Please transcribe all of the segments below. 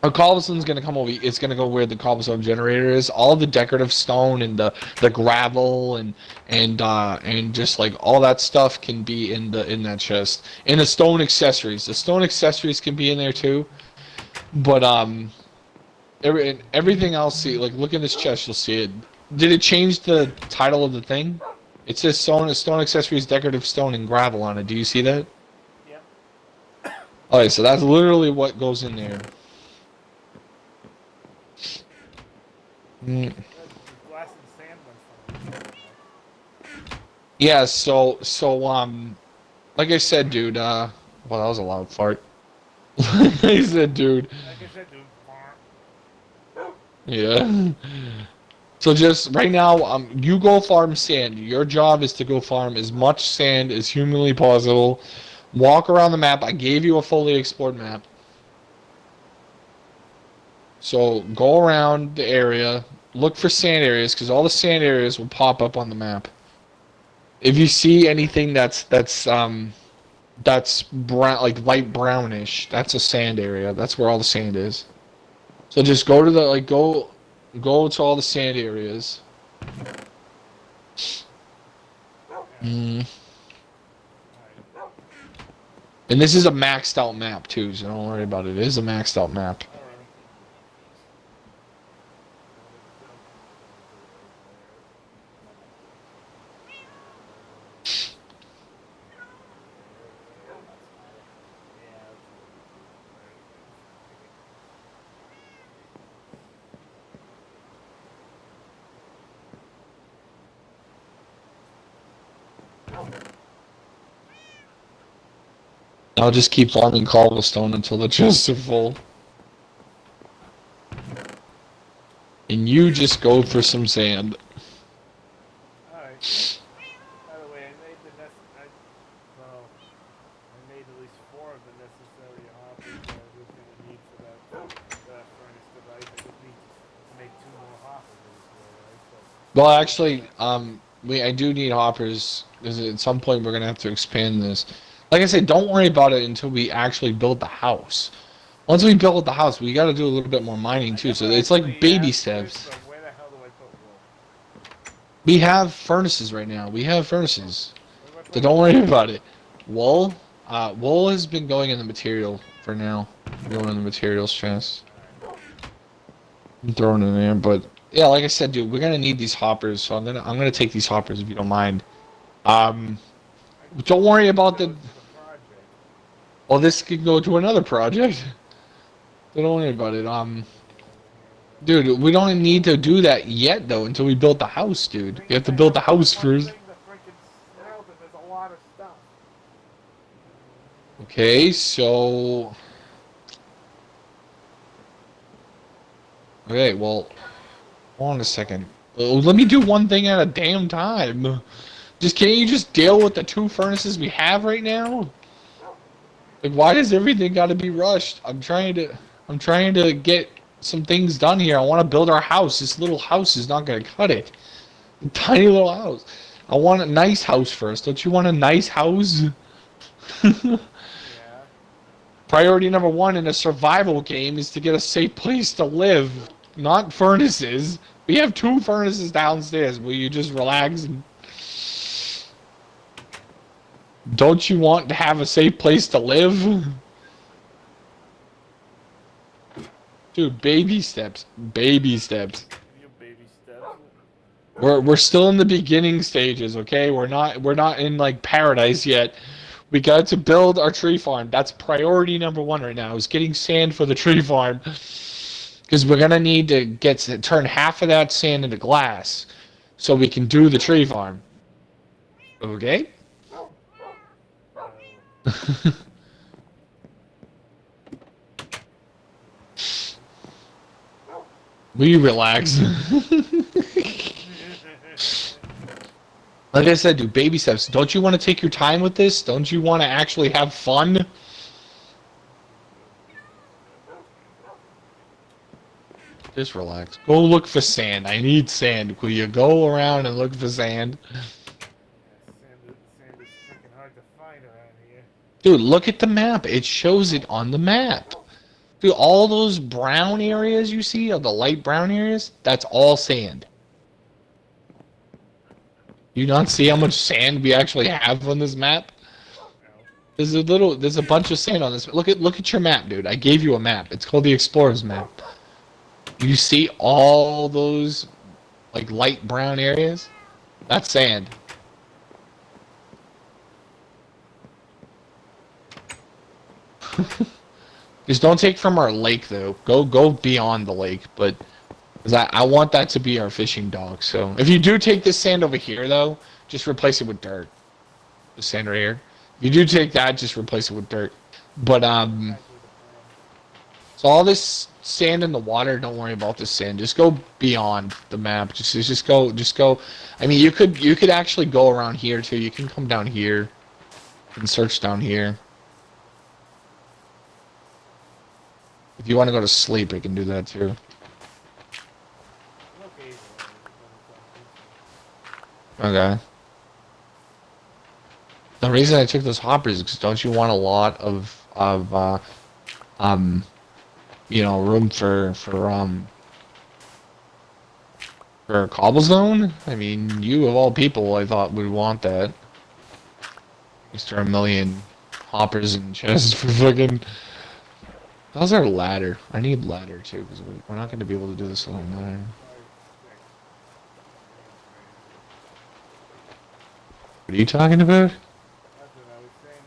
A cobblestone's gonna come over. It's gonna go where the cobblestone generator is. All the decorative stone and the gravel and just like all that stuff can be in that chest. And the stone accessories. The stone accessories can be in there too. But everything else. See, like look in this chest. You'll see it. Did it change the title of the thing? It says stone accessories, decorative stone, and gravel on it. Do you see that? Yep. Okay, so that's literally what goes in there. Mm. The glass and sand one's fine. Yeah, so like I said, dude, well that was a loud fart. Like I said, dude. Like I said, dude. Yeah. So just right now, you go farm sand. Your job is to go farm as much sand as humanly possible. Walk around the map. I gave you a fully explored map. So go around the area, look for sand areas, because all the sand areas will pop up on the map. If you see anything that's brown, like light brownish, that's a sand area. That's where all the sand is. So just go to the go to all the sand areas. Mm. And this is a maxed out map too, so don't worry about it. It is a maxed out map. Alrighty. I'll just keep farming cobblestone until the chests are full. And you just go for some sand. Alright. By the way, I made well, I made at least 4 of the necessary hoppers that I was going to need for that furnace device. I just need to make 2 more hoppers as well, right? Well, actually, I do need hoppers because at some point we're gonna have to expand this. Like I said, don't worry about it until we actually build the house. Once we build the house, we got to do a little bit more mining I too. So never it's like actually baby asked for this, steps. but where the hell do I put wool? We have furnaces right now. We have furnaces. Where do I So put don't wool? worry about it. Wool, wool has been going in the material for now. Going in the materials chest. I'm throwing it in there, but yeah, like I said, dude, we're gonna need these hoppers. So I'm gonna take these hoppers if you don't mind. Um, don't worry This about the. goes to the project. Well, this could go to another project. So don't worry about it. Over here, Dude, we don't need to do that yet though until we build the house, dude. You have to I build have the more than house one first. thing to freaking smelt, and there's a lot of stuff. Okay, so okay, well, hold on a second. Let me do one thing at a damn time. Just can't you just deal with the 2 furnaces we have right now? Like, why does everything got to be rushed? I'm trying to get some things done here. I want to build our house. This little house is not gonna cut it. Tiny little house. I want a nice house first. Don't you want a nice house? Yeah. Priority number 1 in a survival game is to get a safe place to live, not furnaces. We have 2 furnaces downstairs. Will you just relax? Don't you want to have a safe place to live? Dude, baby steps. Baby steps. Your baby steps. We're still in the beginning stages, okay? We're not in like paradise yet. We got to build our tree farm. That's priority number 1 right now. Is getting sand for the tree farm. Because we're gonna need to turn half of that sand into glass, so we can do the tree farm. Okay? Oh. Will you relax? Like I said, do baby steps. Don't you want to take your time with this? Don't you want to actually have fun? Just relax. Go look for sand. I need sand. Will you go around and look for sand? Sand is freaking hard to find around here. Dude, look at the map. It shows it on the map. Dude, all those brown areas you see, of the light brown areas, that's all sand. You not see how much sand we actually have on this map? No. There's a bunch of sand on this. Look at your map, dude. I gave you a map. It's called the Explorers map. You see all those like light brown areas? That's sand. Just don't take from our lake though. Go beyond the lake, but because I want that to be our fishing dock. So if you do take this sand over here though, just replace it with dirt. The sand right here. If you do take that, just replace it with dirt. But Exactly the plan. so all this sand in the water, don't worry about this sand. Just go beyond the map. Just go. I mean, you could actually go around here too. You can come down here and search down here. If you want to go to sleep, you can do that too. I'm okay for it, Okay. The reason I took those hoppers is because don't you want a lot of um you know room for cobblestone? I mean, you of all people, I thought would want that. Mr. A million hoppers and chests for fucking. How's our ladder? I need ladder too because we're not going to be able to do this alone. Ladder. 5, 6. What are you talking about? Nothing. I was saying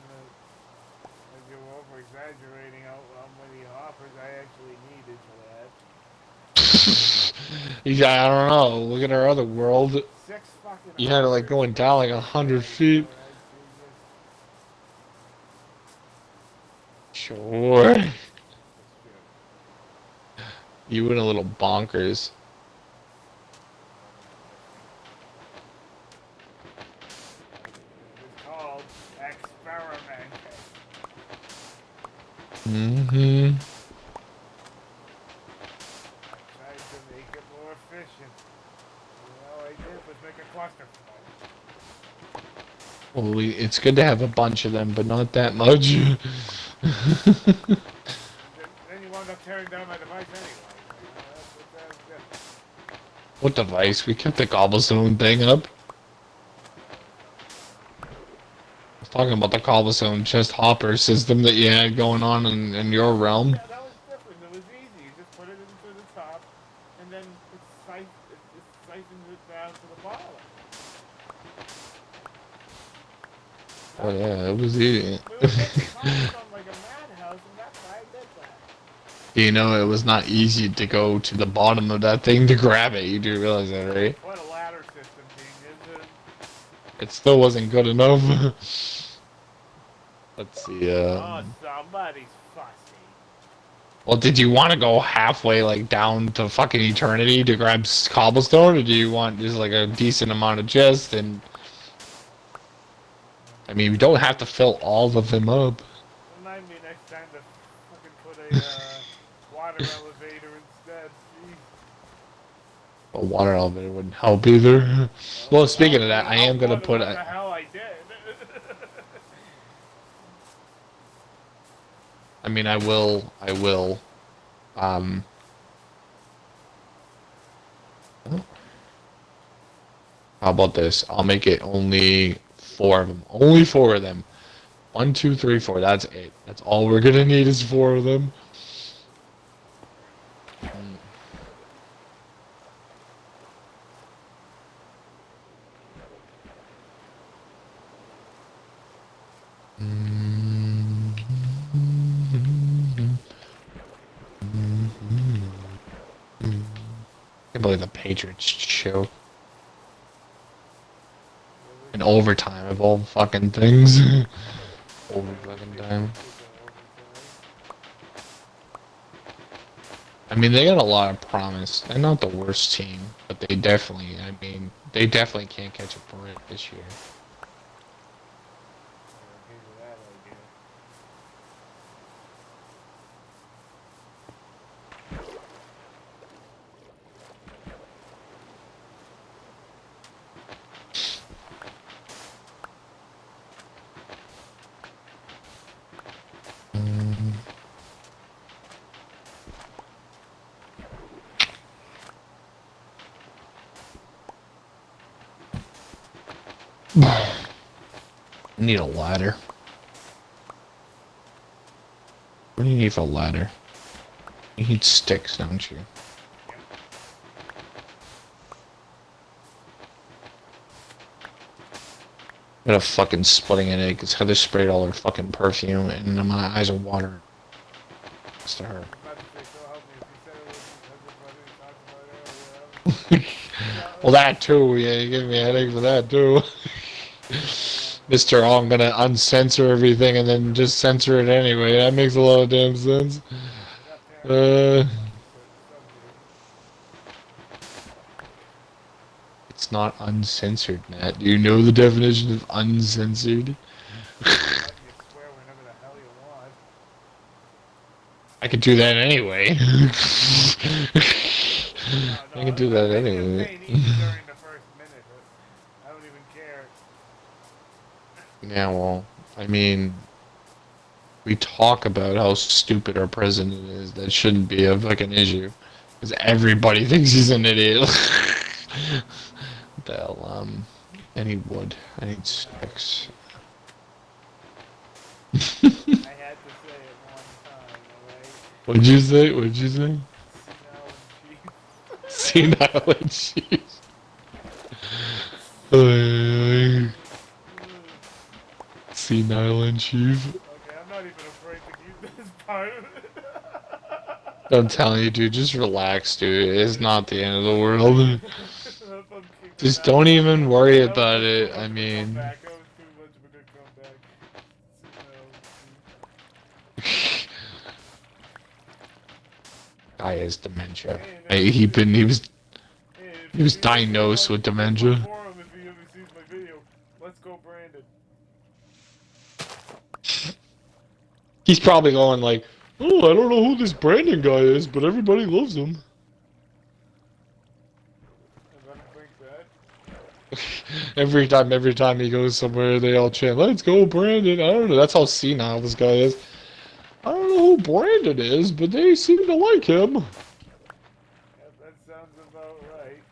that you were over exaggerating how many hoppers I actually needed for that. I don't know. Look at our other world. 6 fucking You had it like hoppers. going down like 100 feet. Alright, Jesus. Sure. That's true. You went a little bonkers. It's called experimenting. Mm-hmm. I tried to make it more efficient. All I did was make a cluster flow. Well, it's good to have a bunch of them, but not that much. Then you wound up tearing down my device anyway. That's good. What device? We kept the cobblestone thing up. I was talking about the cobblestone chest hopper system that you had going on in your realm. Yeah, that was different. It was easy. You just put it into the top, and then it siphons it down to the bottom. Oh yeah, it was easy. We were making cobblestone like a madhouse, and that's why I did that. You know, it was not easy to go to the bottom of that thing to grab it. You do realize that, right? What a ladder system being is. It still wasn't good enough. Let's see. Oh, somebody's fussy. Well, did you want to go halfway, like down to fucking eternity to grab cobblestone, or do you want just like a decent amount of chest? And I mean, we don't have to fill all of them up. Remind me next time to fucking put a water elevator instead. Jeez. A water elevator wouldn't help either. Well, speaking of that, I am gonna put What the a. hell I did? I mean, I will. Um. How about this? I'll make it only 4 of them. Only 4 of them. 1, 2, 3, 4. That's it. That's all we're gonna need is 4 of them. I can't believe the Patriots choke in overtime of all fucking things. Over fucking time. I mean, they got a lot of promise. They're not the worst team, but they definitely, I mean, they definitely can't catch a break this year. I need a ladder. What do you need for a ladder? You need sticks, don't you? Yep. I got a fucking splitting headache because Heather sprayed all her fucking perfume and my eyes are watering. It's to I her. was about to say, so help me. If you said it wasn't as if I didn't talk about it earlier, I Well, was that too. Yeah, you give me a headache for that too. Mr. Oh, I'm gonna uncensor everything and then just censor it anyway. That makes a lot of damn sense. I got paranoid Uh, on certain subjects. it's not uncensored, Matt. Do you know the definition of uncensored? Letting you swear whenever the hell you want. I could do that anyway. No, no, I could do that I'm just anyway. saying even during the first minute. I don't even care. Yeah, well, I mean, we talk about how stupid our president is. That shouldn't be a fucking issue. Because everybody thinks he's an idiot. What the hell, I need wood. I need sticks. I had to say it one time, alright? What'd you say? What'd you say? Senile in chief. Senile and cheese. Senile and chief. Okay, I'm not even afraid to keep this part of it. I'm telling you, dude, just relax, dude. It's not the end of the world. If I'm keeping Just that don't one. even worry That was about just too it. much I of a mean, comeback. That was too much of a good comeback. Senile in guy has dementia. chief. And hey, if He you was see this diagnosed on with Facebook dementia. forum, if you ever sees my video, let's go Brandon. He's probably going like, "Oh, I don't know who this Brandon guy is, but everybody loves him." And let him think that. Every time he goes somewhere, they all chant, "Let's go, Brandon!" I don't know. That's how senile this guy is. I don't know who Brandon is, but they seem to like him. Yep, that sounds about right.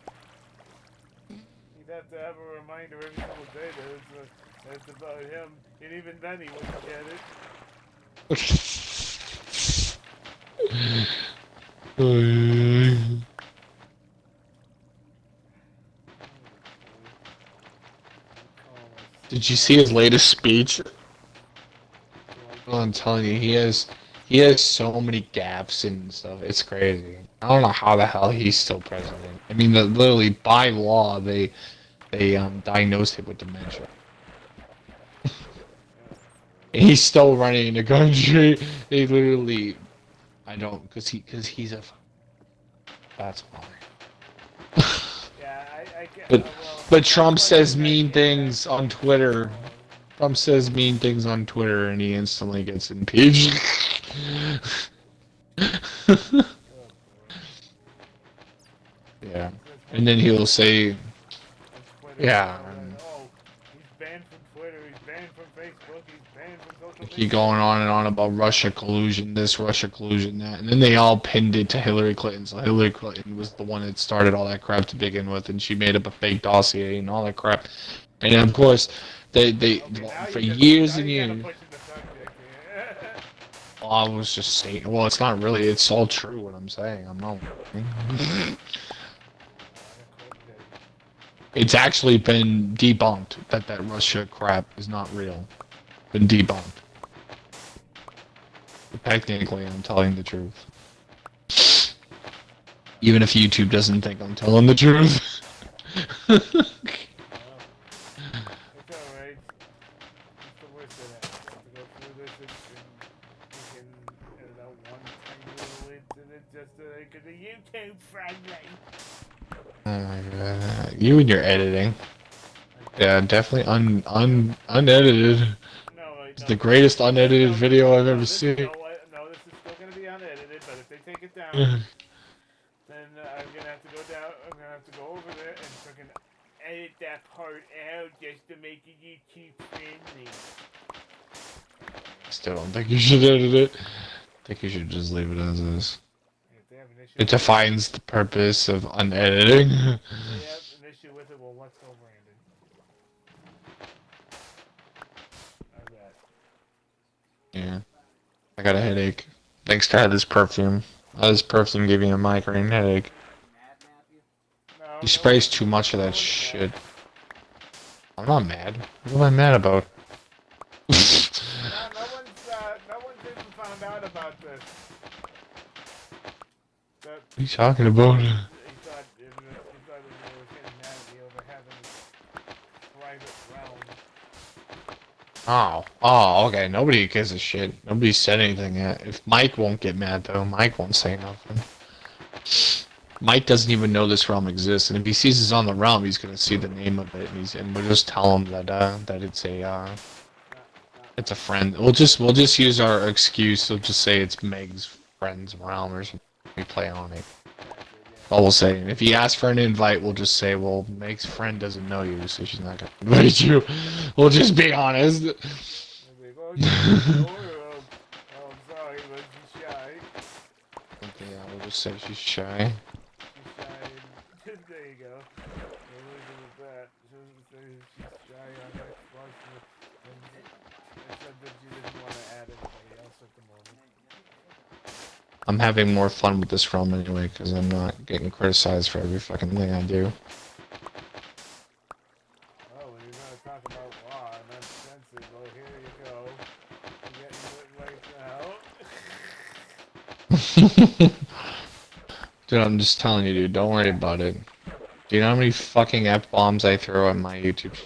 You'd have to have a reminder every single day that it's about him, and even then he wouldn't get it. Did you see his latest speech? Well, I'm telling you, he has so many gaps and stuff. It's crazy. I don't know how the hell he's still president. I mean, literally by law, they diagnosed him with dementia. And he's still running the country. They literally, I don't, cause he's a. That's why. Yeah, I get. But Well, but that's Trump one says thing I mean can't things actually on Twitter. Trump says mean things on Twitter, and he instantly gets impeached. Yeah, and then he'll say, yeah, and Oh, he's banned from Twitter, he's banned from Facebook, he's banned from social media. keep going on and on about Russia collusion, this Russia collusion, that, and then they all pinned it to Hillary Clinton. So Hillary Clinton was the one that started all that crap to begin with, and she made up a fake dossier and all that crap. And then, of course, they Okay, now for you years now and you gotta years. push the subject. Well, I was just saying. Well, it's not really. It's all true what I'm saying. I'm not. It's actually been debunked that that Russia crap is not real. Been debunked. Technically, I'm telling the truth. Even if YouTube doesn't think I'm telling the truth. It's alright. It's the worst that happens. To go through this and you can edit out one tiny little incident just to make it a YouTube friendly. Oh my god. You and your editing. Yeah, definitely unedited. No, It's no, the greatest unedited video I've ever this, seen. no, this is still gonna be unedited. But if they take it down, then I'm gonna have to go down. I'm gonna have to go over there and freaking edit that part out just to make it YouTube friendly. Still don't think you should edit it. I think you should just leave it as is. If they have an issue, It defines the purpose of unediting. if they have an issue with it, well, let's go, Brandon. Yeah. I got a headache. Thanks to this perfume. This perfume gave me a migraine headache. No, He no one, sprays too much of no that one's mad. shit. I'm not mad. What am I mad about? What No one's even found out about this. That are you talking about? he thought it was getting mad at me over having private realm. Oh, okay. Nobody gives a shit. Nobody said anything yet. If Mike won't get mad though, Mike won't say nothing. Mike doesn't even know this realm exists, and if he sees it's on the realm, he's gonna see the name of it, and we'll just tell him that it's a friend. We'll just use our excuse. We'll just say it's Meg's friend's realm or something. We play on it. All we'll say. And if he asks for an invite, we'll just say, well, Meg's friend doesn't know you, so she's not gonna invite you. We'll just be honest. Like, oh, you know, I'm sorry, but she's shy. Yeah, we'll just say she's shy. She's shy. And there you go. We'll leave it at that. She's shy on Xbox, and said that she didn't want to add anybody else at the moment. I'm having more fun with this realm anyway, because I'm not getting criticized for every fucking thing I do. Oh, when you're gonna talk about law and that's sensitive, well, here you go. You're getting it right now. Dude, I'm just telling you, dude, don't worry about it. Do you know how many fucking F-bombs I throw at my YouTube?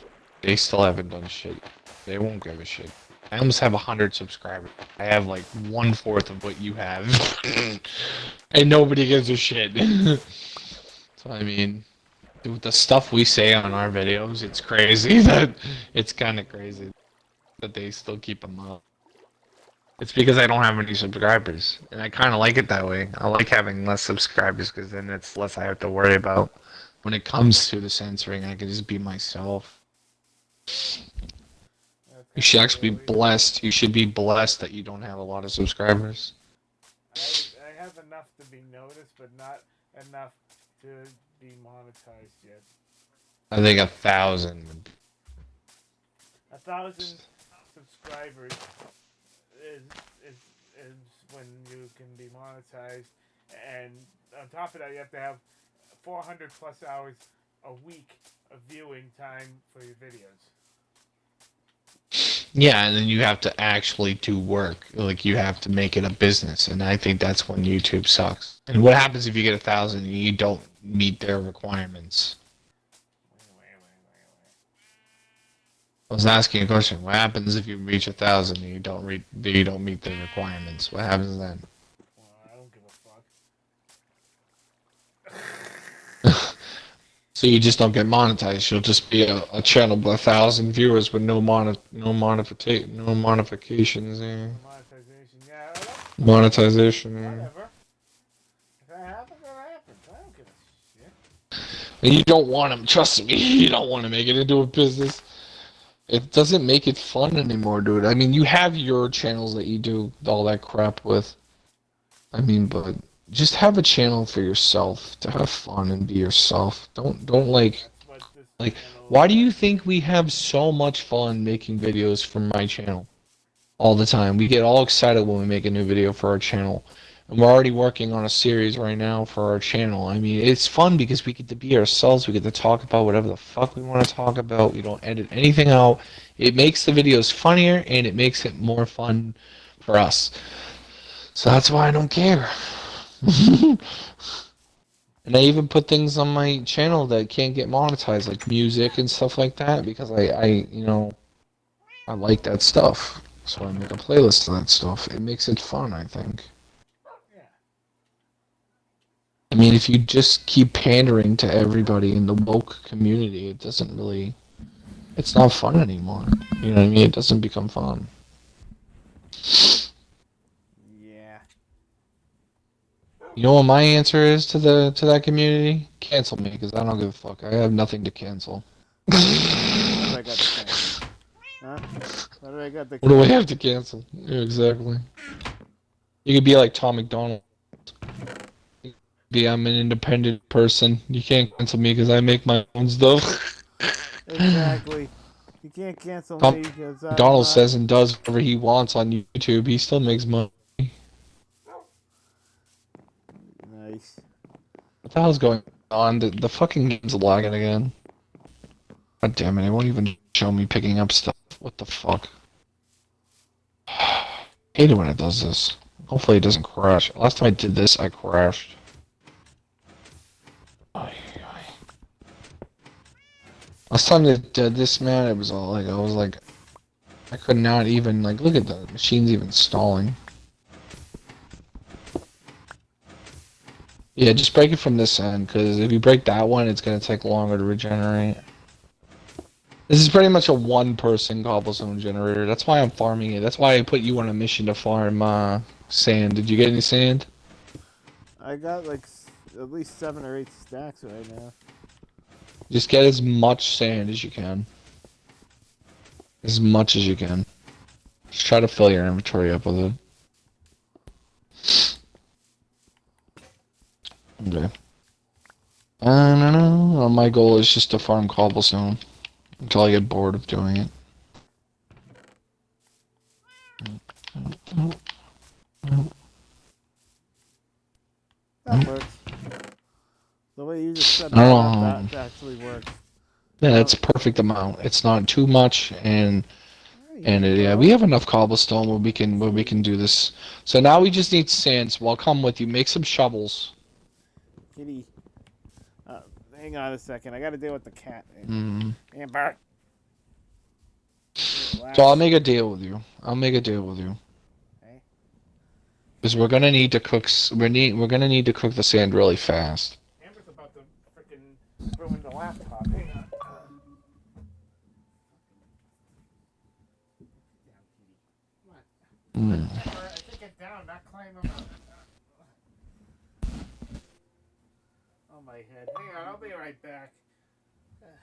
They still haven't done shit. They won't give a shit. I almost have 100 subscribers. I have like 1/4 of what you have. And nobody gives a shit. So, I mean, dude, the stuff we say on our videos, it's crazy that it's kind of crazy that they still keep them up. It's because I don't have any subscribers, and I kind of like it that way. I like having less subscribers because then it's less I have to worry about. When it comes to the censoring, I can just be myself. You should actually be blessed. You should be blessed that you don't have a lot of subscribers. I have enough to be noticed, but not enough to be monetized yet. I think 1,000. 1,000 subscribers is, is is when you can be monetized, and on top of that, you have to have 400 plus hours a week of viewing time for your videos. Yeah, and then you have to actually do work. Like, you have to make it a business, and I think that's when YouTube sucks. And what happens if you get 1,000 and you don't meet their requirements? I was asking a question. What happens if you reach 1,000 and you don't meet the requirements? What happens then? Well, I don't give a fuck. So you just don't get monetized. You'll just be a channel with 1,000 viewers with no modifications. Monetization, yeah. Monetization. Whatever. If that happens, that happens. I don't give a shit. And you don't want to. Trust me, you don't want to make it into a business. It doesn't make it fun anymore, dude. I mean, you have your channels that you do all that crap with. I mean, but just have a channel for yourself to have fun and be yourself. Don't like why do you think we have so much fun making videos for my channel all the time? We get all excited when we make a new video for our channel. And we're already working on a series right now for our channel. I mean, it's fun because we get to be ourselves. We get to talk about whatever the fuck we want to talk about. We don't edit anything out. It makes the videos funnier and it makes it more fun for us. So that's why I don't care. And I even put things on my channel that can't get monetized, like music and stuff like that, because I like that stuff. So I make a playlist of that stuff. It makes it fun, I think. Yeah. I mean, if you just keep pandering to everybody in the woke community, it doesn't really... It's not fun anymore. You know what I mean? It doesn't become fun. Yeah. You know what my answer is to that community? Cancel me, because I don't give a fuck. I have nothing to cancel. What do I got to cancel? Huh? What do I got to What do I have to cancel? Yeah, exactly. You could be like Tom McDonald. I'm an independent person. You can't cancel me because I make my own stuff. Exactly. You can't cancel Tom me because McDonald says and does whatever he wants on YouTube. He still makes money. Nice. What the hell's going on? The fucking game's lagging again. God damn it, it won't even show me picking up stuff. What the fuck? Hate it when it does this. Hopefully it doesn't crash. Last time I did this, I crashed. Last time they did this, man, it was all like, I was like, I could not even, like, look at the machine's even stalling. Yeah, just break it from this end, because if you break that one, it's going to take longer to regenerate. This is pretty much a one-person cobblestone generator. That's why I'm farming it. That's why I put you on a mission to farm sand. Did you get any sand? I got like at least 7 or 8 stacks right now. Just get as much sand as you can. As much as you can. Just try to fill your inventory up with it. Okay. I don't know. My goal is just to farm cobblestone until I get bored of doing it. That works. The way you just set that Oh. up, that actually works. Yeah, it's a perfect amount. It's not too much, and There you yeah, go. we have enough cobblestone where we can do this. So now we just need sand. So I'll come with you. Make some shovels. Kitty. Hang on a second. I gotta deal with the cat. Mm. Amber. So I'll make a deal with you. I'll make a deal with you. Okay. Because we're gonna need to cook. We're gonna need to cook the sand really fast. Amber's about to freaking ruin the laptop. Hang on. Mm. Amber, I think it down, not climb up. Oh my head. Hang on, I'll be right back.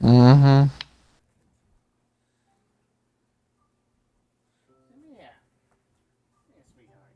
Mm-hmm. Yeah. Yeah, sweetheart.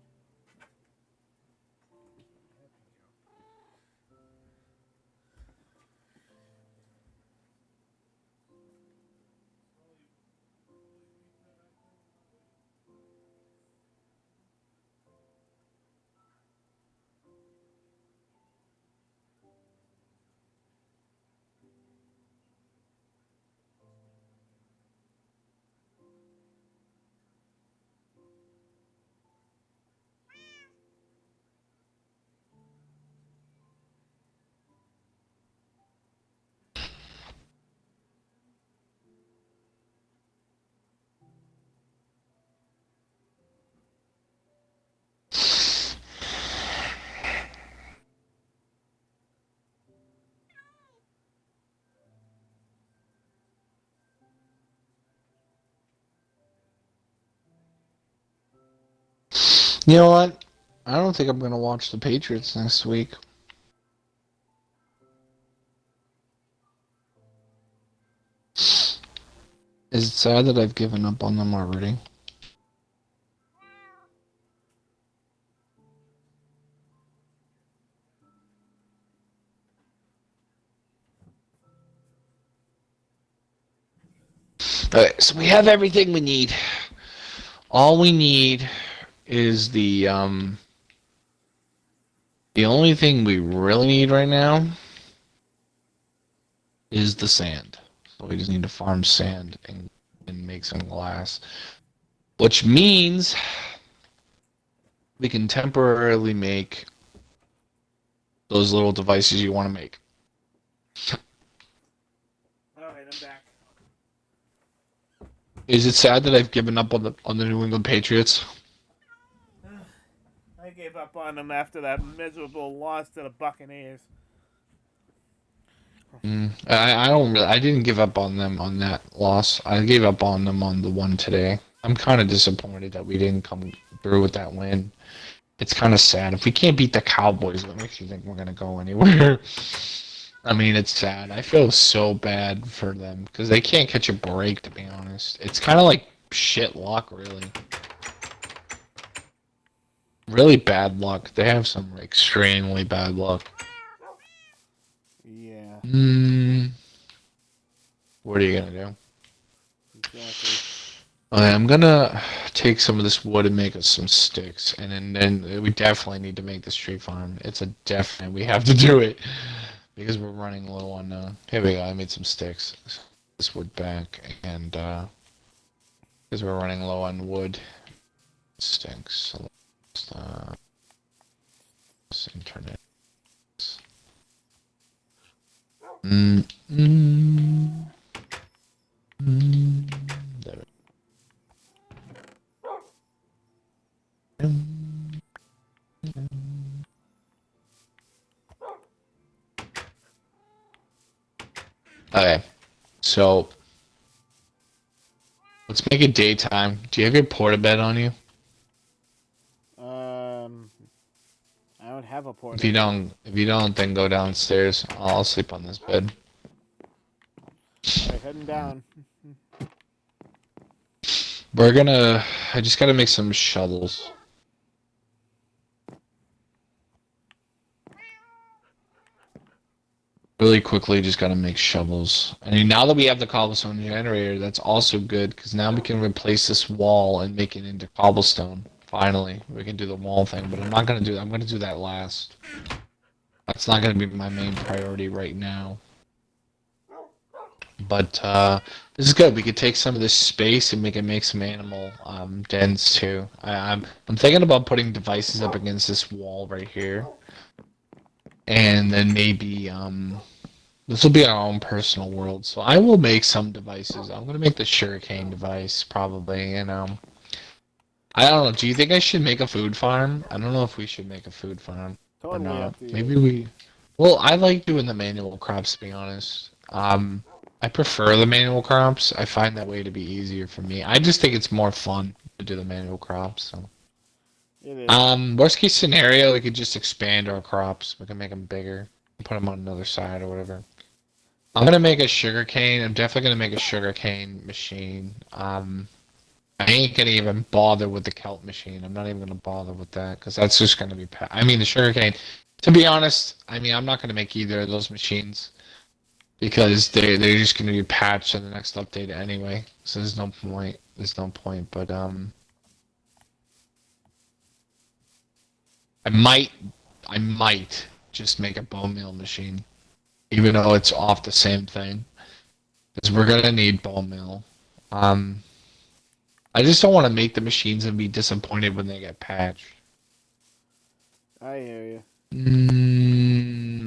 You know what? I don't think I'm gonna watch the Patriots next week. Is it sad that I've given up on them already? Alright, so we have everything we need. All we need is the only thing we really need right now is the sand. So we just need to farm sand and make some glass. Which means we can temporarily make those little devices you want to make. Alright, I'm back. Is it sad that I've given up on the New England Patriots? I gave up on them after that miserable loss to the Buccaneers. I didn't give up on them on that loss. I gave up on them on the one today. I'm kind of disappointed that we didn't come through with that win. It's kind of sad. If we can't beat the Cowboys, what makes you think we're gonna go anywhere? I mean, it's sad. I feel so bad for them because they can't catch a break. To be honest, it's kind of like shit luck, really. Really bad luck. They have some extremely bad luck. Yeah. What are you gonna do? You Exactly. Okay, I'm gonna take some of this wood and make us some sticks, and then we definitely need to make this tree farm. It's a definite. We have to do it because we're running low on. Here we go. I made some sticks. This wood back, and because we're running low on wood, sticks. So let's internet. Mm, mm, mm, there we go. Okay, so let's make it daytime. Do you have your portabed on you? I don't have a port. If you don't, then go downstairs. I'll sleep on this bed. Alright, heading down. We're gonna. I just gotta make some shovels. Really quickly, just gotta make shovels. And now that we have the cobblestone generator, that's also good because now we can replace this wall and make it into cobblestone. Finally, we can do the wall thing, but I'm not gonna do that. I'm gonna do that last. That's not gonna be my main priority right now. But this is good. We could take some of this space and make some animal dens too. I'm thinking about putting devices up against this wall right here, and then maybe this will be our own personal world. So I will make some devices. I'm gonna make the sugarcane device probably. I don't know. Do you think I should make a food farm? I don't know if we should make a food farm or Totally not. up to you. Maybe we. Well, I like doing the manual crops to be honest. I prefer the manual crops. I find that way to be easier for me. I just think it's more fun to do the manual crops. So. It is. Worst case scenario, we could just expand our crops. We can make them bigger, put them on another side or whatever. I'm gonna make a sugarcane. I'm definitely gonna make a sugarcane machine. I ain't gonna even bother with the kelp machine. I'm not even gonna bother with that because that's just gonna be. I mean, the sugarcane. To be honest, I mean, I'm not gonna make either of those machines because they're just gonna be patched in the next update anyway. So there's no point. There's no point. But I might, I might just make a bone meal machine, even though it's off the same thing, because we're gonna need bone meal. Um, I just don't want to make the machines and be disappointed when they get patched. I hear you.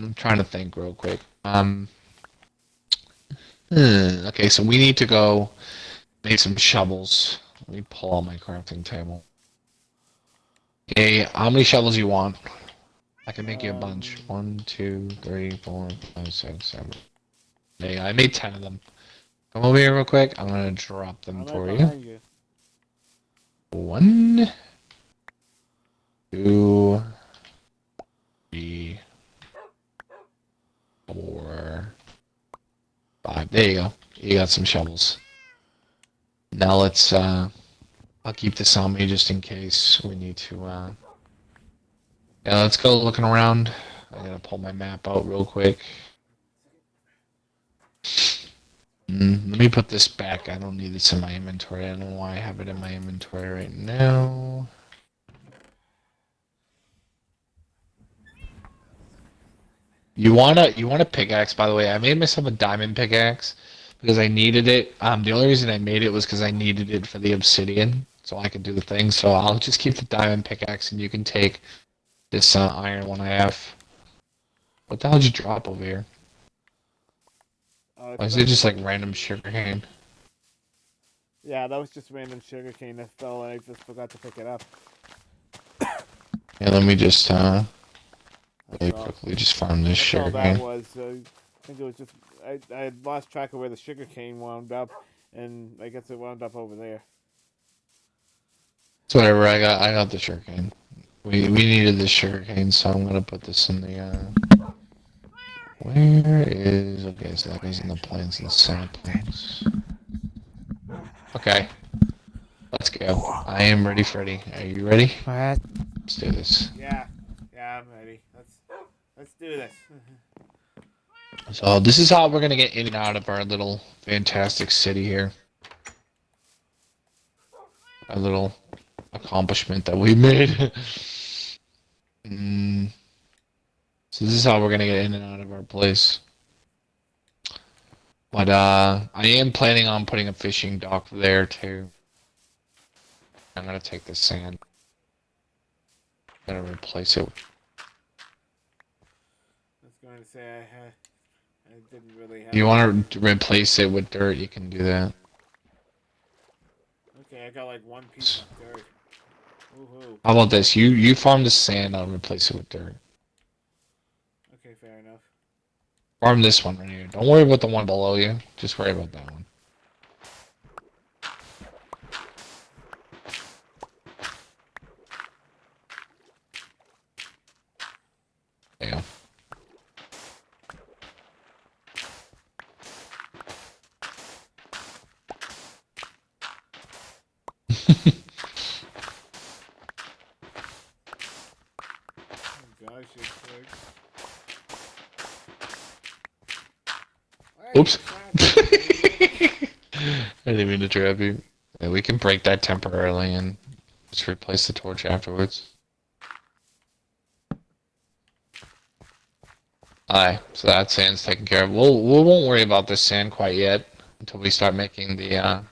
I'm trying to think real quick. Okay, so we need to go make some shovels. Let me pull out my crafting table. Okay, how many shovels you want? I can make you a bunch. 1, 2, 3, 4, 5, 6, 7. Hey, I made 10 of them. Come over here real quick. I'm gonna drop them I'm right for you. behind you. 1, 2, 3, 4, 5. There you go. You got some shovels. Now let's I'll keep this on me just in case we need to yeah, let's go looking around. I gotta pull my map out real quick. Let me put this back. I don't need this in my inventory. I don't know why I have it in my inventory right now. You want a pickaxe, by the way. I made myself a diamond pickaxe because I needed it. The only reason I made it was because I needed it for the obsidian, so I could do the thing. So I'll just keep the diamond pickaxe, and you can take this iron one I have. What the hell did you drop over here? Why is it just like random sugarcane? Yeah, that was just random sugarcane that fell and I just forgot to pick it up. Yeah, let me just really all. quickly just farm this That's all that sugarcane. was. I think it was just I had lost track of where the sugarcane wound up, and I guess it wound up over there. It's whatever. I got the sugarcane. We needed this sugarcane, so I'm gonna put this in the. Where is okay? So that goes in the plants and saplings. Okay, let's go. I am ready, Freddy. Are you ready? What? Let's do this. Yeah, I'm ready. Let's do this. So this is how we're gonna get in and out of our little fantastic city here. a little accomplishment that we made. mm, so this is how we're gonna get in and out of our place. But I am planning on putting a fishing dock there too. I'm gonna take the sand. I'm gonna replace it. I was going to say I didn't really have. If you want to replace it with dirt, you can do that. Okay, I got like one piece of dirt. Woohoo. How about this? You farm the sand, I'll replace it with dirt. Okay, fair enough. Farm this one right here. Don't worry about the one below you. Just worry about that one. Yeah. Oh gosh, it's quick. Oops. Hey, I didn't mean to trap you. Yeah, we can break that temporarily and just replace the torch afterwards. Alright, so that sand's taken care of. We won't worry about this sand quite yet until we start making the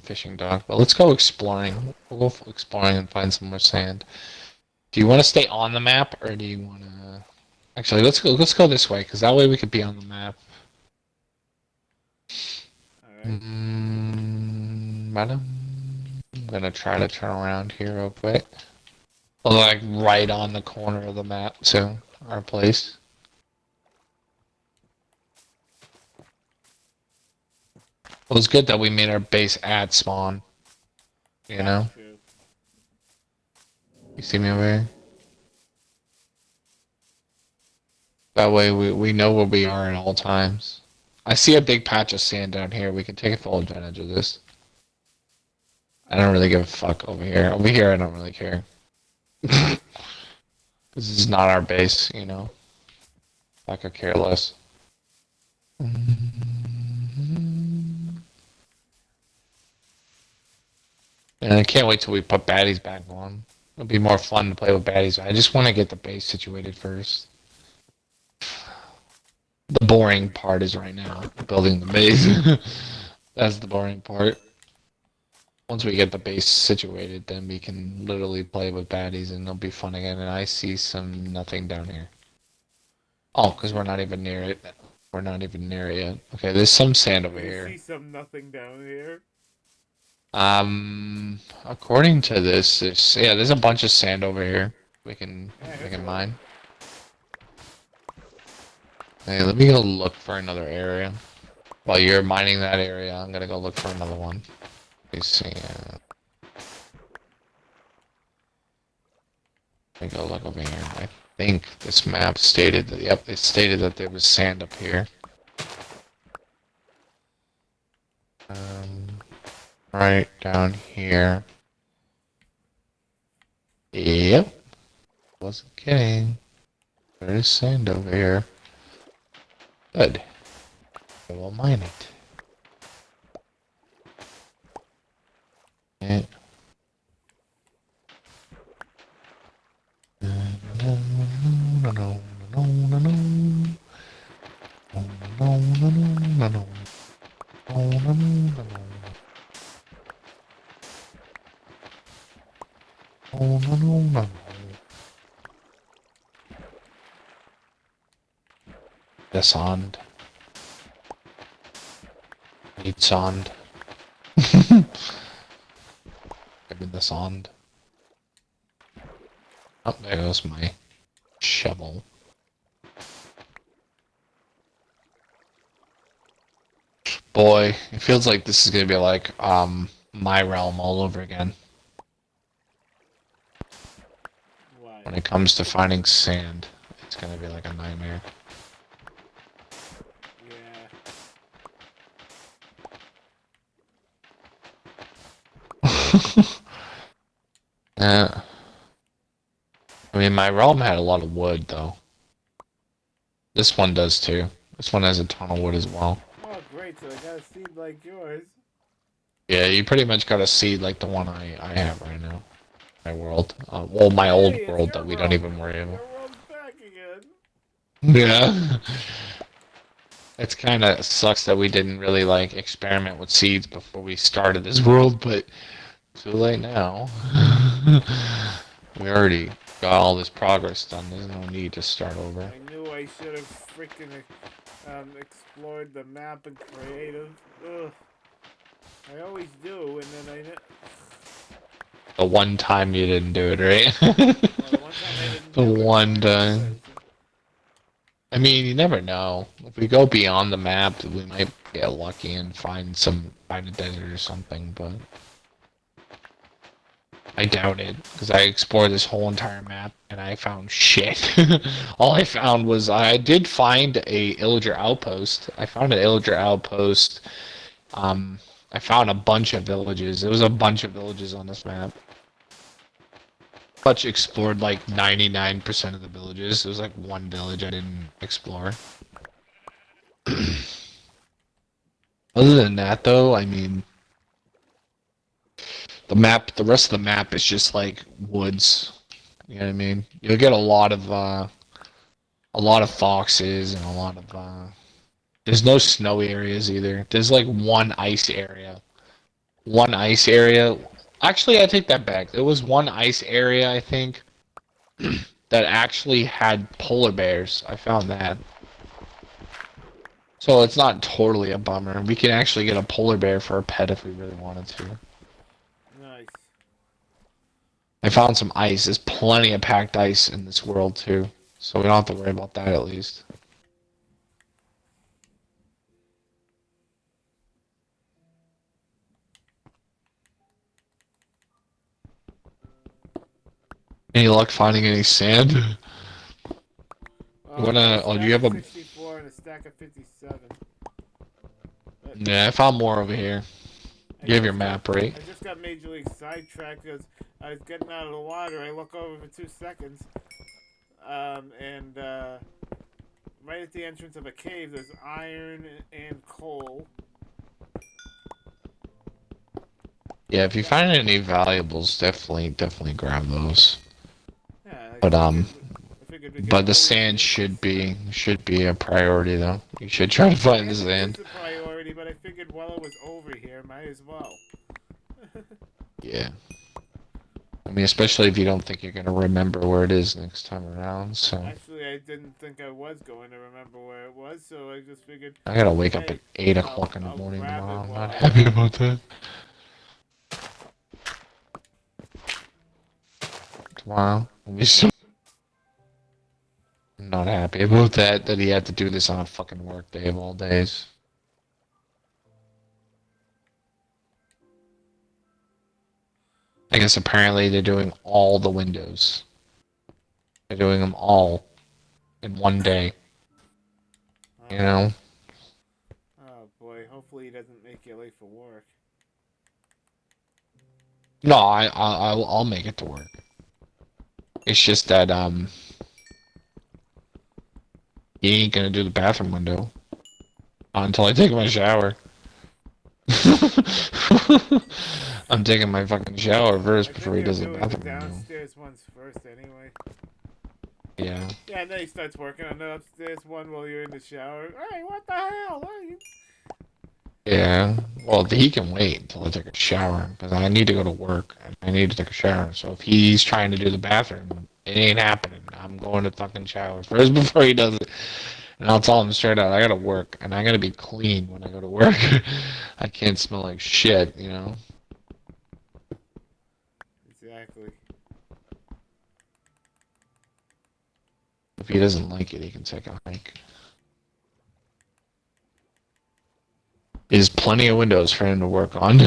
fishing dock. But let's go exploring. We'll go exploring and find some more sand. Do you want to stay on the map or do you want to? Actually, let's go this way because that way we could be on the map. alright. Madam, I'm gonna try to turn around here real quick. Like right on the corner of the map, so our place. Well, it's good that we made our base at spawn. You know, That's true. you see me over here. That way we know where we are at all times. I see a big patch of sand down here. We can take full advantage of this. I don't really give a fuck over here. Over here, I don't really care. This is not our base, you know. I could care less. And I can't wait till we put baddies back on. It'll be more fun to play with baddies. I just want to get the base situated first. The boring part is right now, building the base. That's the boring part. Once we get the base situated, then we can literally play with baddies and it'll be fun again. And I see some nothing down here. Oh, because we're not even near it. We're not even near it yet. Okay, there's some sand over You here. see some nothing down here? According to this, there's a bunch of sand over here. We can Yeah, mine. Hey, let me go look for another area. While you're mining that area, I'm gonna go look for another one. Let me see. Let me go look over here. I think this map stated that. Yep, it stated that there was sand up here. Right down here. Yep. Wasn't kidding. There is sand over here. Good. I will mine it. Yeah. The sand. Need sand. Give me the sand. Oh, there goes my shovel. Boy, it feels like this is gonna be like, my realm all over again. Why? When it comes to finding sand, it's gonna be like a nightmare. Yeah. Yeah. I mean, my realm had a lot of wood, though. This one does, too. This one has a ton of wood as well. Oh, great, so I got a seed like yours. Yeah, you pretty much got to see like the one I have right now. My world. Well, my old Hey, it's world your that we don't world. even worry about. Your world's back again. Yeah. It's kind of sucks that we didn't really like experiment with seeds before we started this world, but too late now. We already got all this progress done. There's no need to start over. I knew I should have freaking explored the map in creative. Ugh. I always do, and then The one time you didn't do it, right? well, the one time I didn't The do it, one Lord time. knows. I mean, you never know. If we go beyond the map, we might get lucky and find a desert or something, but I doubt it, because I explored this whole entire map and I found shit. All I found was I did find a illager outpost. I found an illager outpost. Um, I found a bunch of villages. There was a bunch of villages on this map. Much explored like 99% of the villages. There was like one village I didn't explore. Other than that, though, I mean, the rest of the map is just like woods. You know what I mean? You'll get a lot of foxes and a lot of there's no snowy areas either. There's like one ice area. One ice area. Actually, I take that back. There was one ice area, I think, that actually had polar bears. I found that. So it's not totally a bummer. We can actually get a polar bear for a pet if we really wanted to. Nice. I found some ice. There's plenty of packed ice in this world too. So we don't have to worry about that at least. Any luck finding any sand? You Oh, I got a wanna? Oh, do you stack have of a? 64 and a stack of 57. But Yeah, I found more over here. I You have your just got map, right? I just got Major League sidetracked because I was getting out of the water. I look over for 2 seconds, and right at the entrance of a cave, there's iron and coal. Yeah, if you find any valuables, definitely grab those. Yeah, But I figured we get but the gold sand pieces. should be a priority though. You should try to find the Sand is sand. a priority, but I figured while it was over here, might as well. Yeah. I mean, especially if you don't think you're gonna remember where it is next time around. So Actually, I didn't think I was going to remember where it was, so I just figured, I gotta wake up hey, at 8 I'll o'clock in the I'll morning grab it tomorrow. I'm while not I happy can. about that. Tomorrow. I'll be so not happy about that. That he had to do this on a fucking work day of all days. I guess apparently they're doing all the windows. They're doing them all in one day. You Oh, know? oh boy. Hopefully he doesn't make you late for work. No, I'll make it to work. It's just that he ain't gonna do the bathroom window until I take my shower. I'm taking my fucking shower I first before think he you're does the doing the bathroom window. downstairs ones first, anyway. Yeah. Yeah, and then he starts working on the upstairs one while you're in the shower. Hey, what the hell? Yeah. Well, he can wait until I take a shower because I need to go to work and I need to take a shower. So if he's trying to do the bathroom, it ain't happening. I'm going to fucking shower first before he does it. And I'll tell him straight out, I gotta work and I gotta be clean when I go to work. I can't smell like shit, you know? Exactly. If he doesn't like it, he can take a hike. There's plenty of windows for him to work on.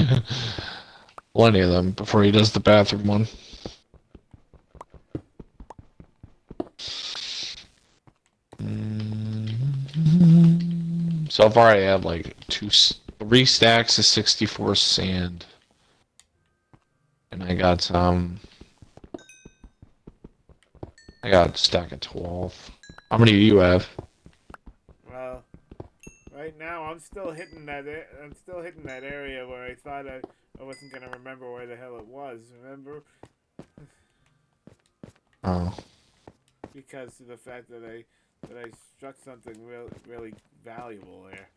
Plenty of them before he does the bathroom one. So far, I have like three stacks of 64 sand, and I got a stack of 12. How many do you have? Well, right right now, I'm still hitting that. I'm still hitting that area where I thought I wasn't gonna remember where the hell it was. Remember, Oh. because of the fact that I struck something really valuable there.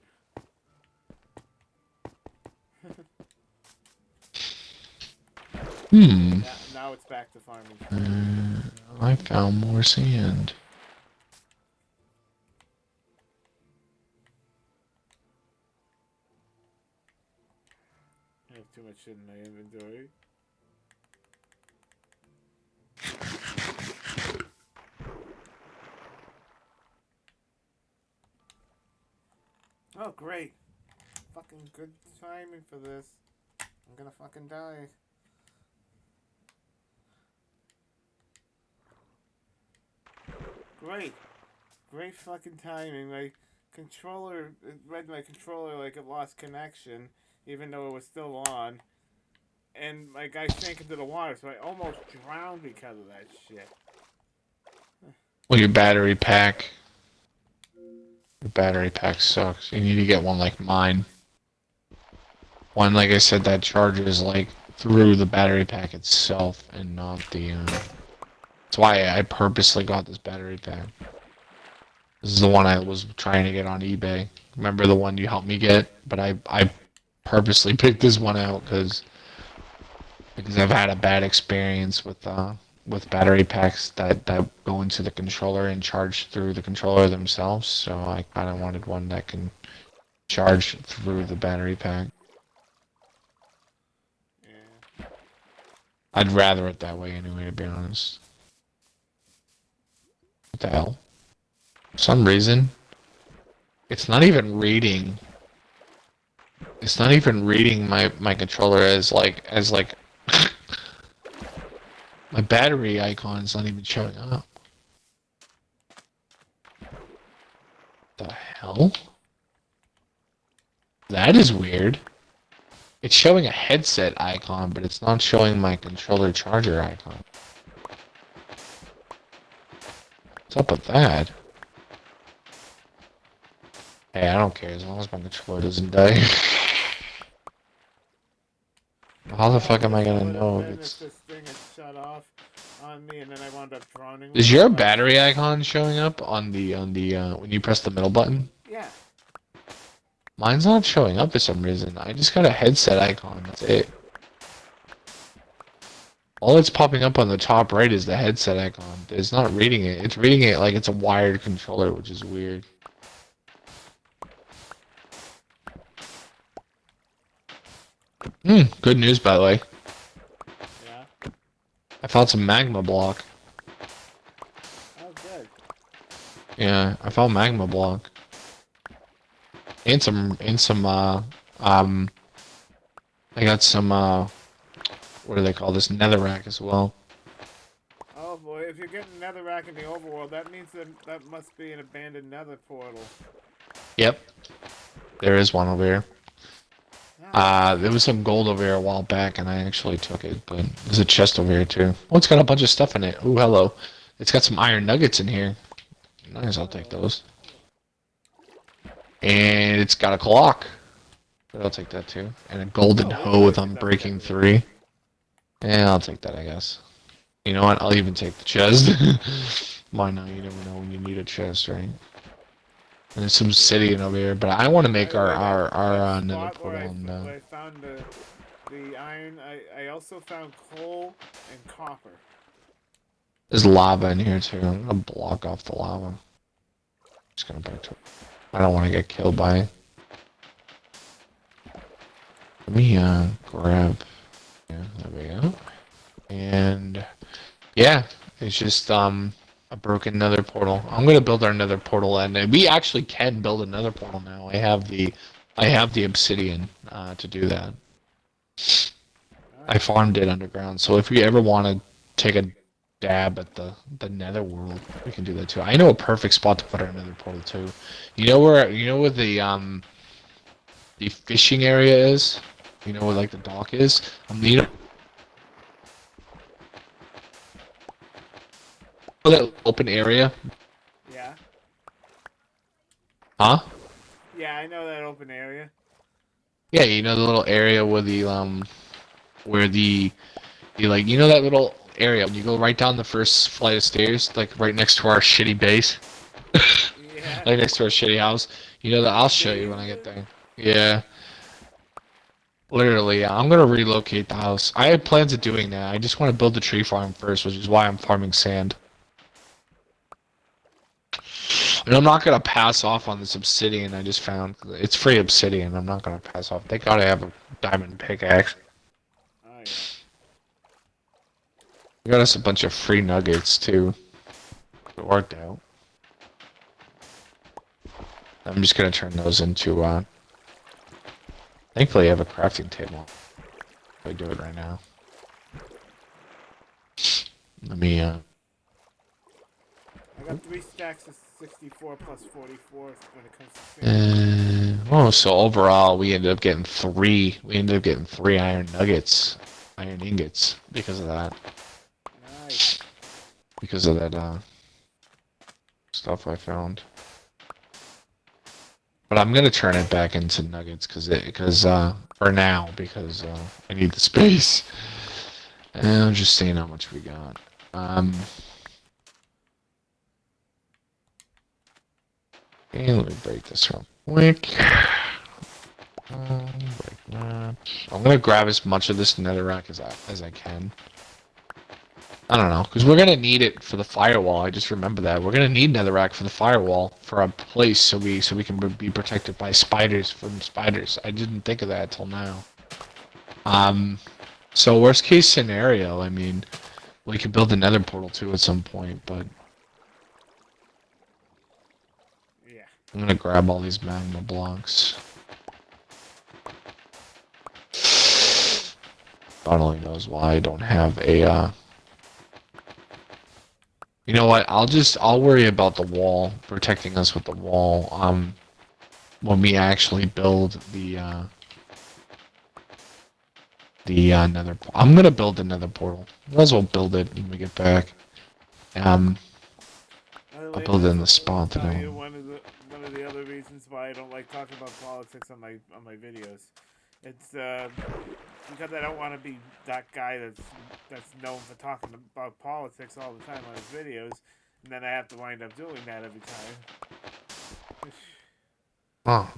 Hmm. Now it's back to farming. I found more sand. I have too much shit in my inventory. Oh great! Fucking good timing for this. I'm gonna fucking die. Great. Great fucking timing. My controller, it read my controller like it lost connection, even though it was still on. And my guy sank into the water, so I almost drowned because of that shit. Well, your battery pack. Your battery pack sucks. You need to get one like mine. One, like I said, that charges like through the battery pack itself and not the. That's why I purposely got this battery pack. This is the one I was trying to get on eBay. Remember the one you helped me get? But I purposely picked this one out because I've had a bad experience with battery packs that go into the controller and charge through the controller themselves. So I kind of wanted one that can charge through the battery pack. Yeah. I'd rather it that way anyway, to be honest. What the hell? For some reason, it's not even reading. It's not even reading my controller as like my battery icon's not even showing up. The hell? That is weird. It's showing a headset icon, but it's not showing my controller charger icon. What's up with that? Hey, I don't care as long as my controller doesn't die. How the fuck am I gonna know if it's... This thing had shut off on me, and then I wound up drowning. Is your battery icon showing up on the when you press the middle button? Yeah. Mine's not showing up for some reason. I just got a headset icon. That's it. All that's popping up on the top right is the headset icon. It's not reading it. It's reading it like it's a wired controller, which is weird. Good news, by the way. Yeah. I found some magma block. Oh, good. Yeah, I found magma block. And some, I got some, what do they call this? Netherrack as well. Oh boy, if you're getting netherrack in the overworld, that means that must be an abandoned nether portal. Yep. There is one over here. There was some gold over here a while back, and I actually took it, but there's a chest over here, too. Oh, it's got a bunch of stuff in it. Ooh, hello. It's got some iron nuggets in here. Nice, I'll take those. And it's got a clock. But I'll take that, too. And a golden hoe with Unbreaking 3. Yeah, I'll take that, I guess. You know what? I'll even take the chest. Why not? You never know when you need a chest, right? And there's some obsidian over here, but I want to make our nether portal. Where I found the iron, I also found coal and copper. There's lava in here too. I'm gonna block off the lava. Just gonna back to it. I don't want to get killed by it. Let me grab. Yeah, there we go. And yeah, it's just a broken nether portal. I'm gonna build our nether portal, and we actually can build a nether portal now. I have the obsidian to do that. I farmed it underground, so if you ever want to take a dab at the nether world, we can do that too. I know a perfect spot to put our nether portal too. You know where the fishing area is? You know where like the dock is? That open area? Yeah. Huh? Yeah, I know that open area. Yeah, you know the little area where like you know that little area when you go right down the first flight of stairs, like right next to our shitty base, Yeah. right next to our shitty house. You know that I'll Where show you when Dave I get lives? there. Yeah, literally. Yeah. I'm gonna relocate the house. I had plans of doing that. I just want to build the tree farm first, which is why I'm farming sand. And I'm not gonna pass off on this obsidian I just found. It's free obsidian. I'm not gonna pass off. They gotta have a diamond pickaxe. Oh yeah. They got us a bunch of free nuggets too. It worked out. I'm just gonna turn those into. Thankfully, I have a crafting table. I do it right now. Let me. I got 3 stacks of 64 plus 44 when it comes to sand. Oh, so overall, we ended up getting three. We ended up getting three iron nuggets, iron ingots, because of that. Nice. Because of that stuff I found. But I'm gonna turn it back into nuggets because for now because I need the space. And I'm just seeing how much we got. Okay, let me break this real quick. Break that. I'm gonna grab as much of this netherrack as I can. I don't know, because we're gonna need it for the firewall. I just remember that we're gonna need netherrack for the firewall for our place, so we can be protected by spiders from spiders. I didn't think of that till now. So worst case scenario, I mean, we could build a nether portal too at some point, but Yeah. I'm gonna grab all these magma blocks. God only knows why I don't have a. You know what? I'll worry about the wall, protecting us with the wall. When we actually build the nether. I'm gonna build another portal. Might as well build it when we get back. By the I'll way, build it might as in the well spot that tell I you want. one of the other reasons why I don't like talking about politics on my videos. It's because I don't want to be that guy that's known for talking about politics all the time on his videos, and then I have to wind up doing that every time. Oh,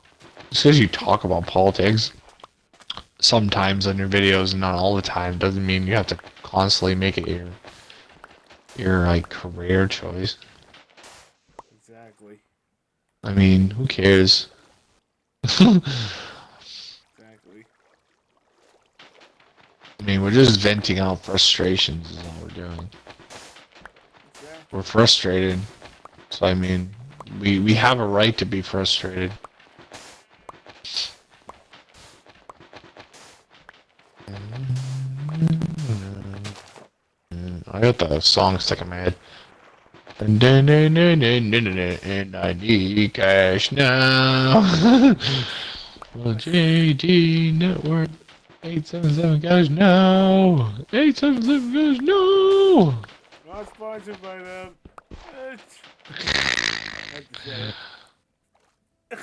just because you talk about politics sometimes on your videos and not all the time doesn't mean you have to constantly make it your like career choice. Exactly. I mean, who cares? Exactly. I mean, we're just venting out frustrations is all we're doing. Exactly. We're frustrated. So I mean, we have a right to be frustrated. I got the song stuck in my head. And I need cash now. Well, JD Network 877 goes no. 877 goes no. Not sponsored by them. Had to say it.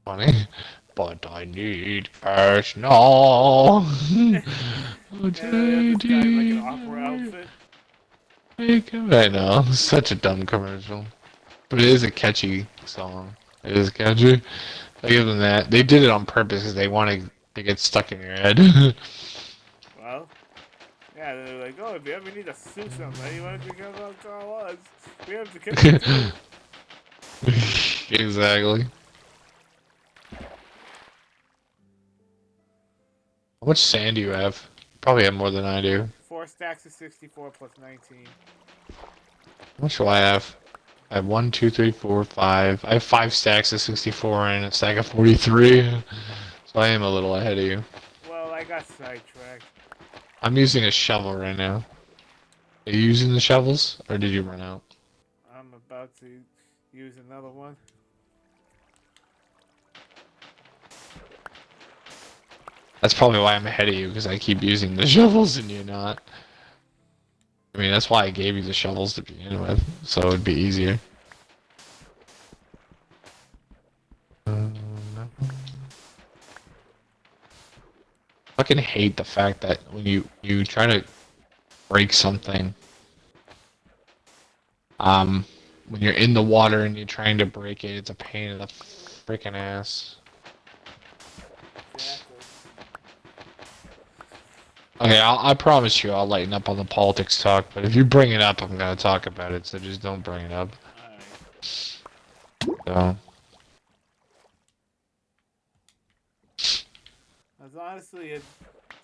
Funny. But I need cash now. Oh, Yeah, they have this guy in like an JD opera Network. outfit. I know. Such a dumb commercial. But it is a catchy song. It is catchy. I give them that. They did it on purpose because they wanted to get stuck in your head. Well, yeah, they're like, oh, if you ever need to sue somebody, why don't you come out and call us? We have the case too. Exactly. How much sand do you have? Probably have more than I do. 4 stacks of 64 plus 19. How much do I have? I have 1, 2, 3, 4, 5. I have 5 stacks of 64 and a stack of 43. So I am a little ahead of you. Well, I got sidetracked. I'm using a shovel right now. Are you using the shovels? Or did you run out? I'm about to use another one. That's probably why I'm ahead of you, because I keep using the shovels and you're not. I mean, that's why I gave you the shovels to begin with, so it would be easier. fucking hate the fact that when you try to break something, when you're in the water and you're trying to break it, it's a pain in the freaking ass. Exactly. Okay, I promise you I'll lighten up on the politics talk, but if you bring it up, I'm gonna talk about it, so just don't bring it up. Alright. So, Because honestly, it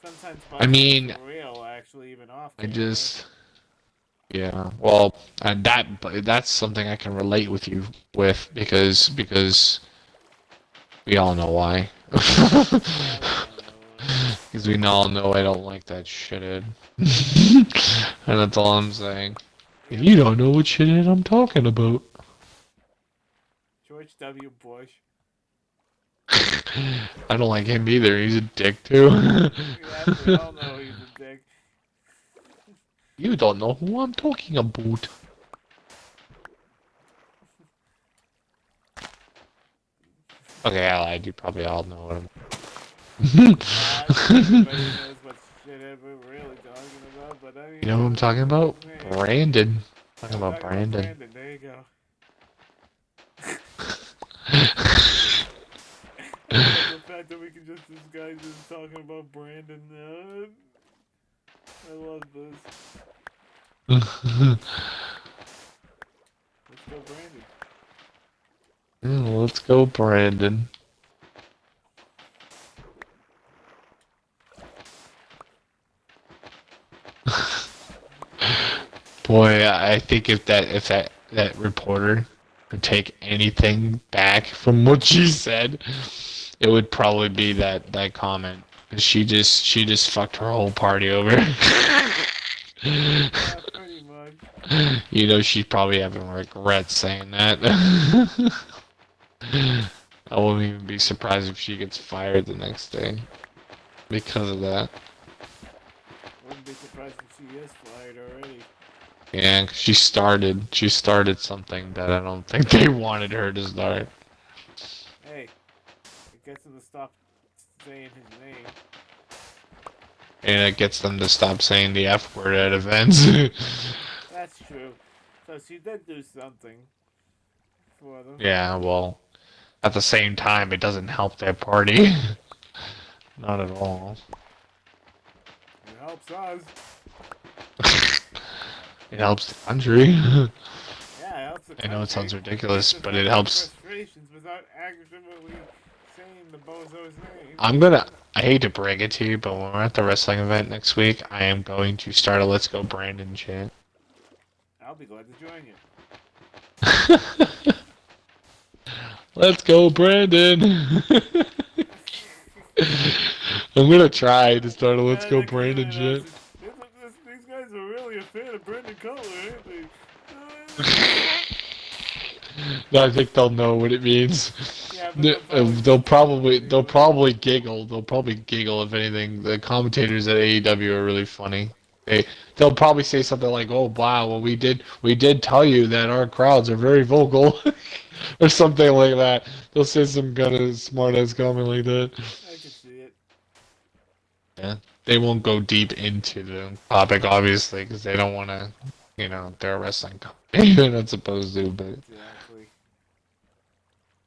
sometimes I bugs me mean, for real, actually, even off I camera. just, yeah, well, that's something I can relate with you with, because we all know why. Yeah, we all know. Because we all know I don't like that shithead. And that's all I'm saying. Yeah, And you don't know what shithead I'm talking about. George W. Bush. I don't like him either. He's a dick too. Yeah, we all know he's a dick. You don't know who I'm talking about. Okay, I lied. You probably all know what I'm. I think everybody knows what shit we're really talking about, but I mean, You know who I'm talking about? hey, Brandon. Talking I'm about talking about Brandon. Brandon. There you go. I love the fact that we can just this guy just talking about Brandon. I love this. Let's go, Brandon. Let's go, Brandon. Boy, I think if that reporter could take anything back from what she said, it would probably be that comment. 'Cause she just fucked her whole party over. Yeah, pretty much. You know, she's probably having regrets saying that. I won't even be surprised if she gets fired the next day because of that. Wouldn't be surprised if she is fired already. Yeah, 'cause she started something that I don't think they wanted her to start. Hey, it gets him to stop saying his name. And it gets them to stop saying the F word at events. That's true. So she did do something for them. Yeah, well, at the same time, it doesn't help their party. Not at all. It helps us. It helps the country. Yeah, it helps the I know it sounds country. ridiculous, Gets us but out it of our helps. frustrations without accidentally saying the bozo's name. I hate to break it to you, but when we're at the wrestling event next week, I am going to start a Let's Go Brandon chant. I'll be glad to join you. Let's go, Brandon! I'm gonna try to start a Let's Yeah, Go like, Brandon chant. these guys are really a fan of Brandon Cutler, aren't they? No, I think they'll know what it means. Yeah, but they'll probably They'll just giggle probably they'll anyway. probably giggle. They'll probably giggle if anything. The commentators at AEW are really funny. They'll probably say something like, "Oh wow, well we did tell you that our crowds are very vocal," or something like that. They'll say some kind of smart ass comment like that. I can see it. Yeah, they won't go deep into the topic obviously because they don't want to. They're a wrestling company. They're not supposed to, but Exactly.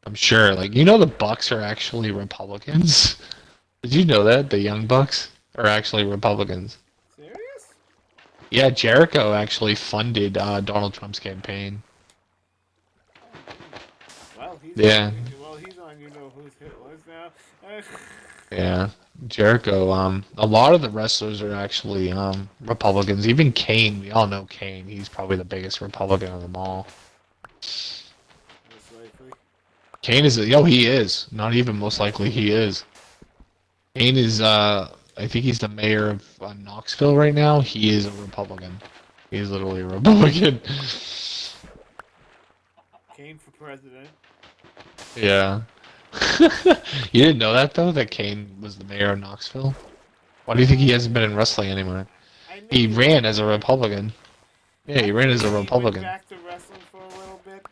I'm sure. Like the Bucks are actually Republicans. Did you know that the Young Bucks are actually Republicans? Serious? Yeah, Jericho actually funded Donald Trump's campaign. Oh, I didn't. Well, Yeah, he's on you know who's hit list now. yeah. Jericho. A lot of the wrestlers are actually Republicans. Even Kane. We all know Kane. He's probably the biggest Republican of them all. Most likely. Kane is. Yo, he is. Not even most likely, he is. Kane is. I think he's the mayor of Knoxville right now. He is a Republican. He's literally a Republican. Kane for president. Yeah. You didn't know that though? That Kane was the mayor of Knoxville? Why do you think he hasn't been in wrestling anymore? I knew He he ran was as a there. Republican. Yeah, he I ran as a figured he went Republican. back to wrestling for a little bit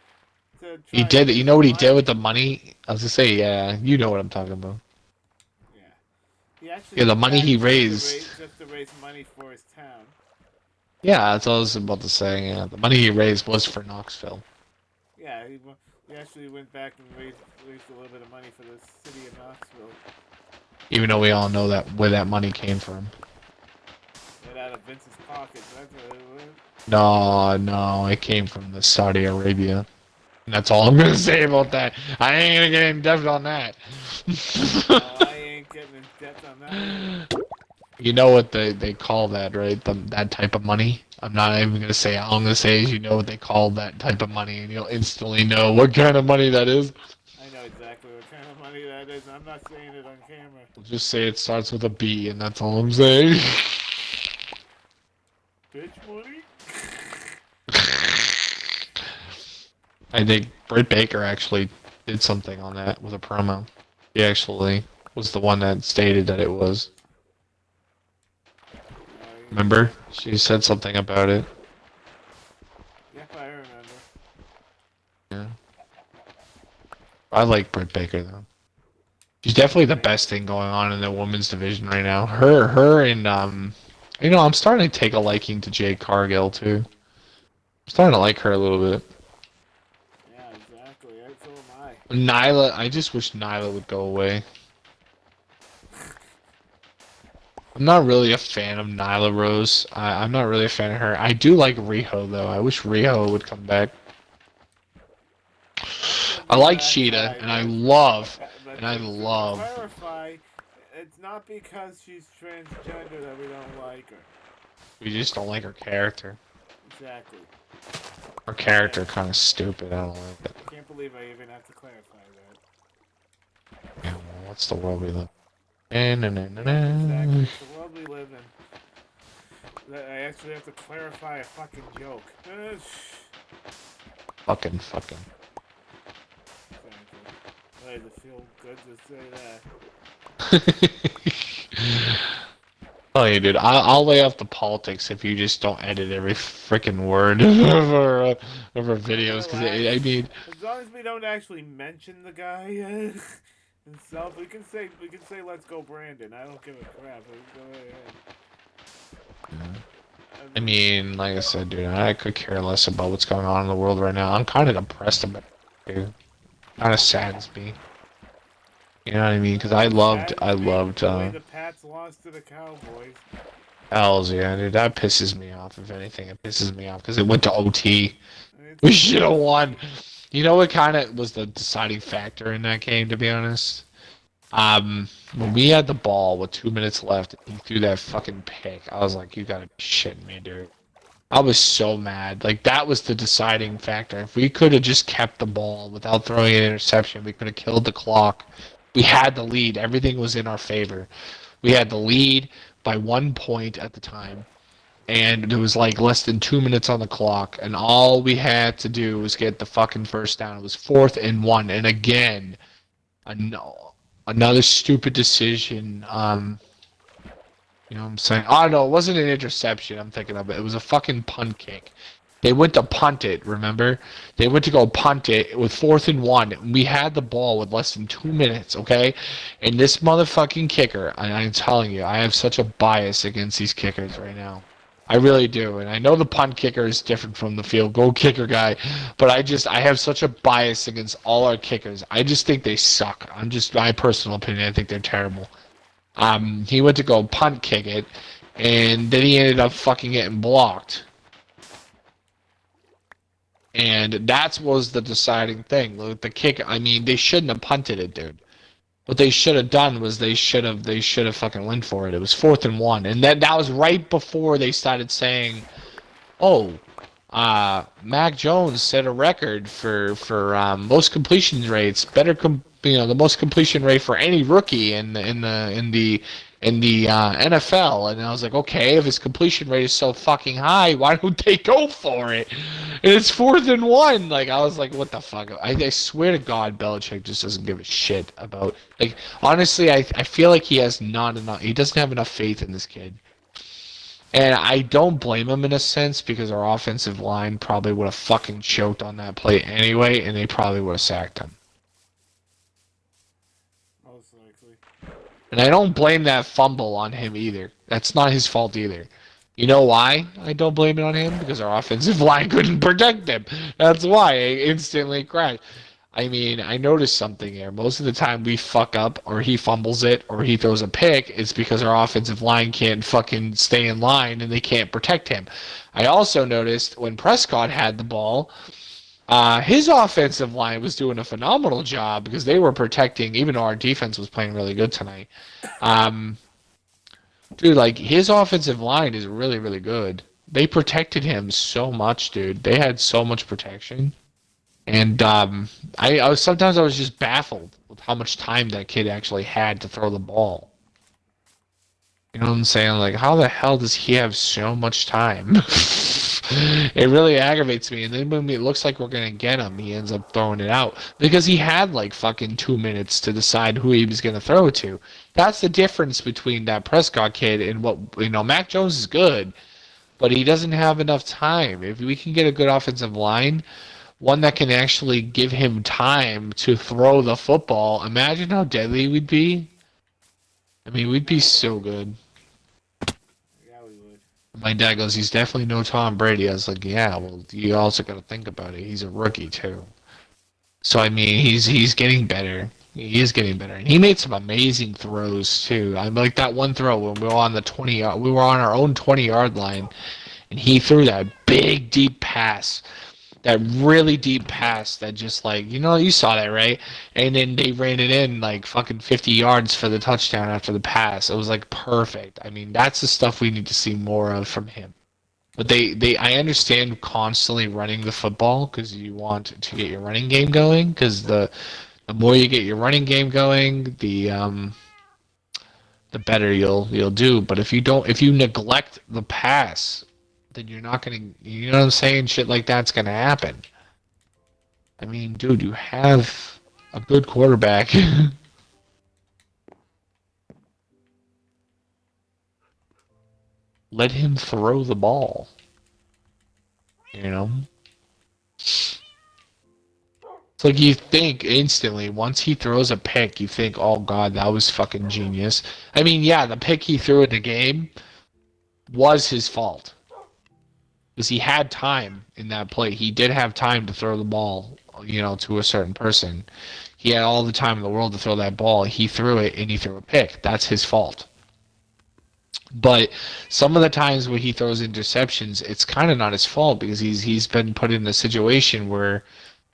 to He try to did. get You know some what he did with money. the money? I was gonna say, yeah, you know what I'm talking about. Yeah. He actually Yeah, the went money back he just raised. just to raise money for his town. Yeah, that's what I was about to say. Yeah, the money he raised was for Knoxville. Yeah, he actually went back and raised a little bit of money for the city of Knoxville. Even though we all know that where that money came from. Right out of Vince's pocket. That's what it was. No, no, it came from the Saudi Arabia. And that's all I'm gonna say about that. I ain't gonna get in depth on that. Oh, I ain't getting in depth on that either. You know what they call that, right? That type of money. I'm not even gonna say. All I'm gonna say is you know what they call that type of money, and you'll instantly know what kind of money that is. I know exactly what kind of money that is. I'm not saying it on camera. We'll just say it starts with a B, and that's all I'm saying. Bitch money? I think Britt Baker actually did something on that with a promo. He actually was the one that stated that it was. Remember? She said something about it. Yep, I remember. Yeah. I like Britt Baker though. She's definitely the best thing going on in the women's division right now. Her and I'm starting to take a liking to Jade Cargill too. I'm starting to like her a little bit. Yeah, exactly. So am I. Nyla, I just wish Nyla would go away. I'm not really a fan of Nyla Rose. I'm not really a fan of her. I do like Riho though. I wish Riho would come back. I like Sheeta, and I love, But and I to love. clarify, it's not because she's transgender that we don't like her. We just don't like her character. Exactly. Her character kind of stupid. I don't like it. I can't believe I even have to clarify that. Yeah, well, what's the world we live in? Exactly. It's the world we live in. I actually have to clarify a fucking joke. Fucking. Exactly. Does it feel good to say that? Oh yeah, dude. I'll lay off the politics if you just don't edit every freaking word of our videos. Because I mean, as long as we don't actually mention the guy himself, we can say let's go Brandon. I don't give a crap. Go ahead. I mean, like I said, dude, I could care less about what's going on in the world right now. I'm kind of depressed about it, dude. Kind of saddens me. You know what I mean? Because I loved. The way the Pats lost to the Cowboys. Hells yeah, dude. That pisses me off. If anything, it pisses me off because it went to OT. We should have won. You know what kind of was the deciding factor in that game? To be honest, when we had the ball with 2 minutes left, he threw that fucking pick. I was like, you gotta be shitting me, dude. I was so mad. Like, that was the deciding factor. If we could have just kept the ball without throwing an interception, we could have killed the clock. We had the lead. Everything was in our favor. We had the lead by 1 point at the time. And there was like less than 2 minutes on the clock. And all we had to do was get the fucking first down. It was 4th and 1. And again, another stupid decision. You know what I'm saying? Oh, no, it wasn't an interception I'm thinking of. It was a fucking punt kick. They went to punt it, remember? They went to go punt it with 4th and 1. We had the ball with less than 2 minutes, okay? And this motherfucking kicker, I'm telling you, I have such a bias against these kickers right now. I really do. And I know the punt kicker is different from the field goal kicker guy, but I have such a bias against all our kickers. I just think they suck. I'm just my personal opinion. I think they're terrible. He went to go punt kick it, and then he ended up fucking getting blocked. And that was the deciding thing. The kick, I mean, they shouldn't have punted it, dude. What they should have done was they should have fucking went for it. It was 4th and 1, and that was right before they started saying, "Oh, Mac Jones set a record for most completion rates, the most completion rate for any rookie in the NFL." And I was like, okay, if his completion rate is so fucking high, why don't they go for it? And it's 4th and 1. Like, I was like, what the fuck? I swear to God, Belichick just doesn't give a shit about. Like, honestly, I feel like he has not enough. He doesn't have enough faith in this kid. And I don't blame him in a sense because our offensive line probably would have fucking choked on that play anyway, and they probably would have sacked him. Most likely. And I don't blame that fumble on him either. That's not his fault either. You know why I don't blame it on him? Because our offensive line couldn't protect him. That's why I instantly crashed. I mean, I noticed something here. Most of the time we fuck up, or he fumbles it, or he throws a pick, it's because our offensive line can't fucking stay in line and they can't protect him. I also noticed when Prescott had the ball, his offensive line was doing a phenomenal job because they were protecting, even though our defense was playing really good tonight. Um, dude, like, his offensive line is really, really good. They protected him so much, dude. They had so much protection. And I was sometimes I was just baffled with how much time that kid actually had to throw the ball. You know what I'm saying? Like, how the hell does he have so much time? It really aggravates me. And then when it looks like we're gonna get him, he ends up throwing it out because he had like fucking 2 minutes to decide who he was gonna throw to. That's the difference between that Prescott kid and what you know. Mac Jones is good, but he doesn't have enough time. If we can get a good offensive line, one that can actually give him time to throw the football, imagine how deadly we'd be. I mean, we'd be so good. Yeah, we would. My dad goes, he's definitely no Tom Brady. I was like, yeah, well, you also got to think about it. He's a rookie too. So I mean, he's getting better. He is getting better, and he made some amazing throws too. I like that one throw when we were on the 20. We were on our own 20-yard line, and he threw that big deep pass. That really deep pass that just like you saw that, right? And then they ran it in like fucking 50 yards for the touchdown after the pass. It was like perfect. I mean, that's the stuff we need to see more of from him. But I understand constantly running the football because you want to get your running game going. Because the more you get your running game going, the better you'll do. But if you neglect the pass, then you're not gonna. You know what I'm saying? Shit like that's gonna happen. I mean, dude, you have a good quarterback. Let him throw the ball. You know? It's like you think instantly, once he throws a pick, you think, oh god, that was fucking genius. I mean, yeah, the pick he threw in the game was his fault. Because he had time in that play. He did have time to throw the ball, to a certain person. He had all the time in the world to throw that ball. He threw it, and he threw a pick. That's his fault. But some of the times when he throws interceptions, it's kind of not his fault because he's been put in a situation where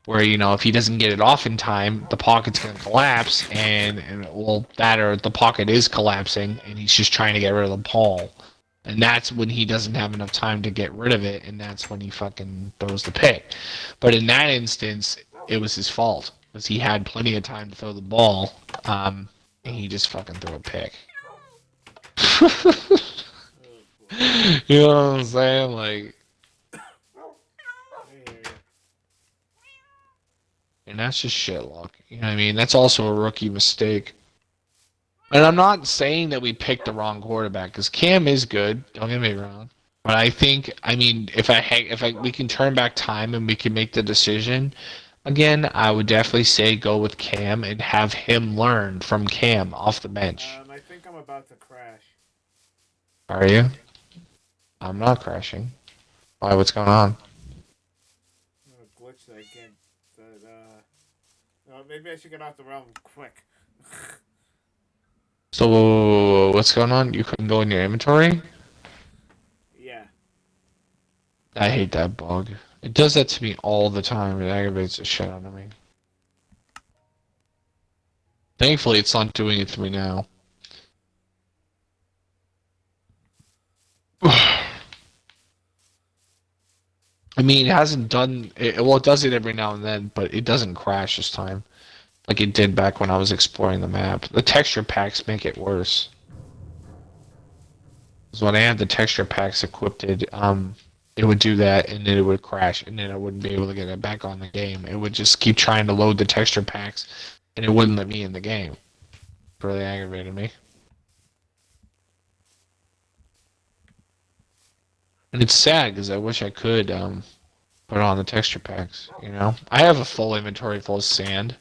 if he doesn't get it off in time, the pocket's going to collapse, and well, that or the pocket is collapsing, and he's just trying to get rid of the ball. And that's when he doesn't have enough time to get rid of it, and that's when he fucking throws the pick. But in that instance, it was his fault because he had plenty of time to throw the ball, and he just fucking threw a pick. You know what I'm saying? Like, and that's just shit luck. You know what I mean? That's also a rookie mistake. And I'm not saying that we picked the wrong quarterback because Cam is good. Don't get me wrong. But I think, I mean, if we can turn back time and we can make the decision again, I would definitely say go with Cam and have him learn from Cam off the bench. I think I'm about to crash. Are you? I'm not crashing. Why? What's going on? A glitch that I can't. Maybe I should get off the realm quick. So what's going on? You couldn't go in your inventory? Yeah. I hate that bug. It does that to me all the time. It aggravates the shit out of me. Thankfully, it's not doing it to me now. I mean, it hasn't done it. Well, it does it every now and then, but it doesn't crash this time, like it did back when I was exploring the map. The texture packs make it worse. Because when I had the texture packs equipped, it would do that, and then it would crash, and then I wouldn't be able to get it back on the game. It would just keep trying to load the texture packs, and it wouldn't let me in the game. It really aggravated me. And it's sad because I wish I could put on the texture packs. I have a full inventory full of sand,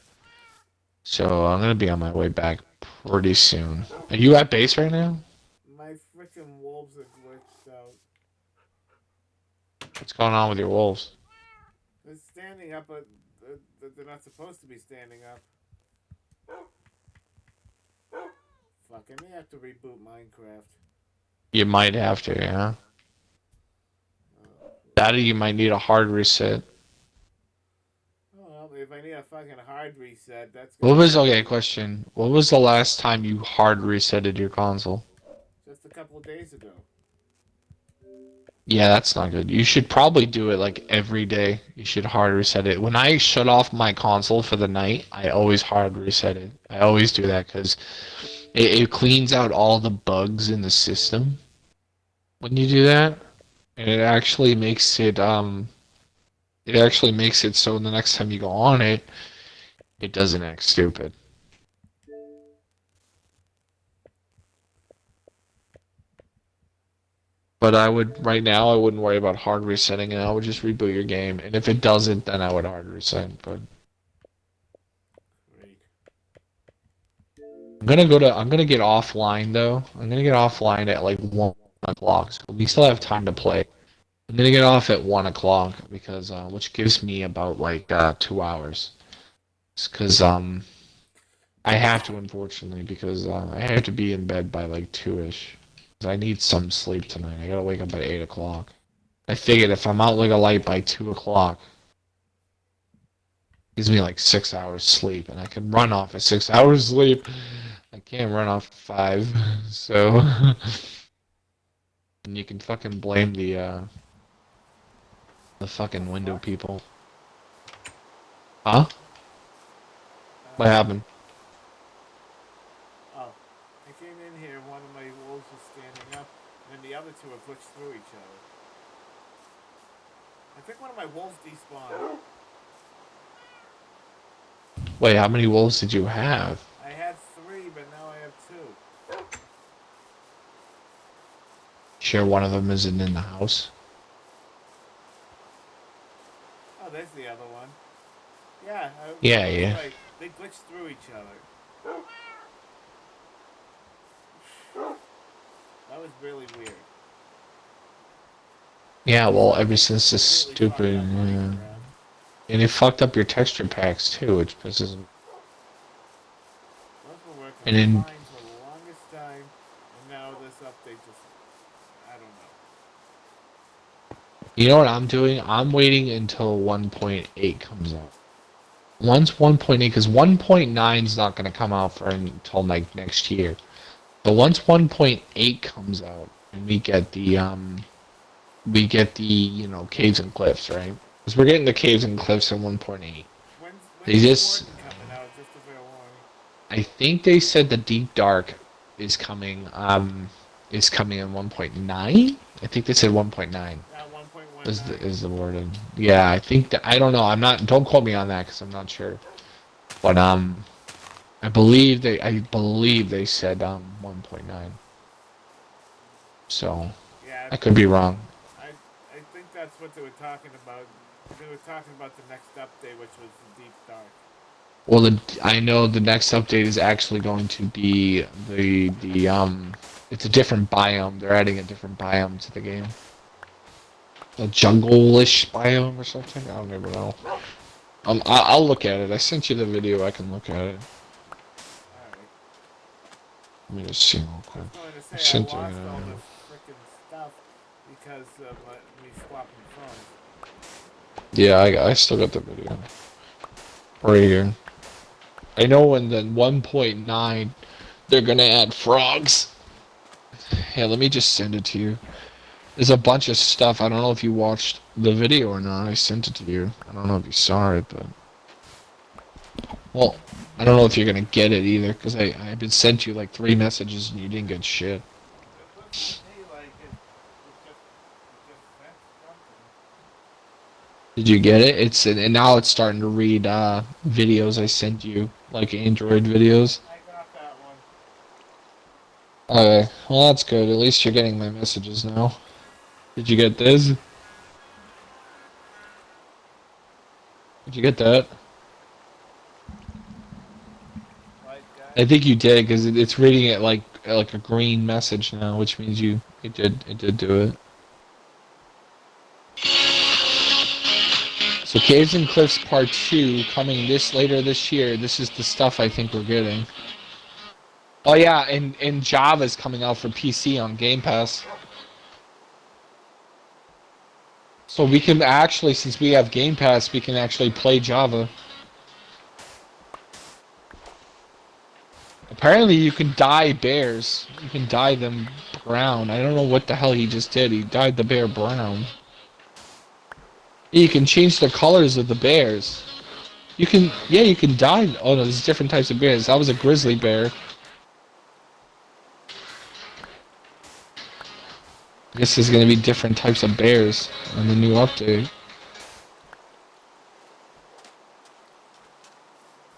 so I'm gonna be on my way back. pretty soon. Are you at base right now? My freaking wolves are glitched out. What's going on with your wolves? They're standing up, but they're not supposed to be standing up. Fuck, I may have to reboot Minecraft. You might have to, yeah. Uh, That or you might need a hard reset. well, if I need a fucking hard reset, that's What gonna was take okay? Question. What was the last time you hard resetted your console? just a couple of days ago. Yeah, that's not good. You should probably do it like every day. You should hard reset it. When I shut off my console for the night, I always hard reset it. I always do that because it cleans out all the bugs in the system when you do that, and it actually makes it so the next time you go on it, it doesn't act stupid. But I would right now I wouldn't worry about hard resetting it. I would just reboot your game, and if it doesn't, then I would hard reset. But Great. I'm gonna get offline though. I'm gonna get offline at like 1 o'clock. So we still have time to play. I'm gonna get off at 1 o'clock because which gives me about like 2 hours. Because I have to unfortunately because I have to be in bed by like 2ish. I need some sleep tonight. I gotta wake up at 8 o'clock. I figured if I'm out like a light by 2 o'clock, gives me like 6 hours sleep, and I can run off of 6 hours sleep. I can't run off 5, so and you can fucking blame the fucking window people. Huh? What happened? Oh, I came in here. One of my wolves was standing up, and then the other two have glitched through each other. I think one of my wolves despawned. Wait, how many wolves did you have? I had 3, but now I have 2. Sure, one of them isn't in the house. Oh, there's the other one. Yeah, Yeah, I was yeah. right. They glitched through each other. That was really weird. Yeah, well, ever since this Completely fucked stupid, up Minecraft. and it fucked up your texture packs too, which pisses me. Those were working And then fine for the longest time, and now this update just, I don't know. you know what I'm doing? I'm waiting until 1.8 comes out. Once 1.8, because 1.9 is not going to come out for until like next year. But once 1.8 comes out, and we get the caves and cliffs, right? Because we're getting the caves and cliffs in 1.8. They When's just, Warden coming out? Just a fair warning. I think they said the Deep Dark is coming in 1.9. I think they said 1.9 At 1.19. is the wording. Yeah, I think that I don't know. I'm not. Don't quote me on that because I'm not sure. But I believe they said 1.9. So Yeah, I could be wrong. I think that's what they were talking about. They were talking about the next update, which was the Deep Dark. Well, I know the next update is actually going to be the. It's a different biome. They're adding a different biome to the game. A jungle-ish biome or something. I don't even know. I'll look at it. I sent you the video. I can look at it. Alright. Let me just see real I quick. was going to I say I sent it. lost all this freaking stuff because of me swapping phones. Yeah, I still got the video right here. I know in the 1.9 they're gonna add frogs. Hey, let me just send it to you. There's a bunch of stuff. I don't know if you watched the video or not. I sent it to you. I don't know if you saw it, but well, I don't know if you're gonna get it either because I've been sent you like 3 messages and you didn't get shit. It looks to me like it just sent something. Did you get it? And now it's starting to read videos I sent you, like Android videos. I got that one. Okay, well that's good. At least you're getting my messages now. Did you get this? Did you get that? What? live guy? I think you did because it's reading it like a green message now, which means it did do it. So Caves and Cliffs Part 2 coming later this year. This is the stuff I think we're getting. Oh yeah, and Java's coming out for PC on Game Pass. So we can actually, since we have Game Pass, we can actually play Java. Apparently you can dye bears. You can dye them brown. I don't know what the hell he just did. He dyed the bear brown. You can change the colors of the bears. You can dye. Oh no, there's different types of bears. That was a grizzly bear. I guess there's gonna be different types of bears in the new update.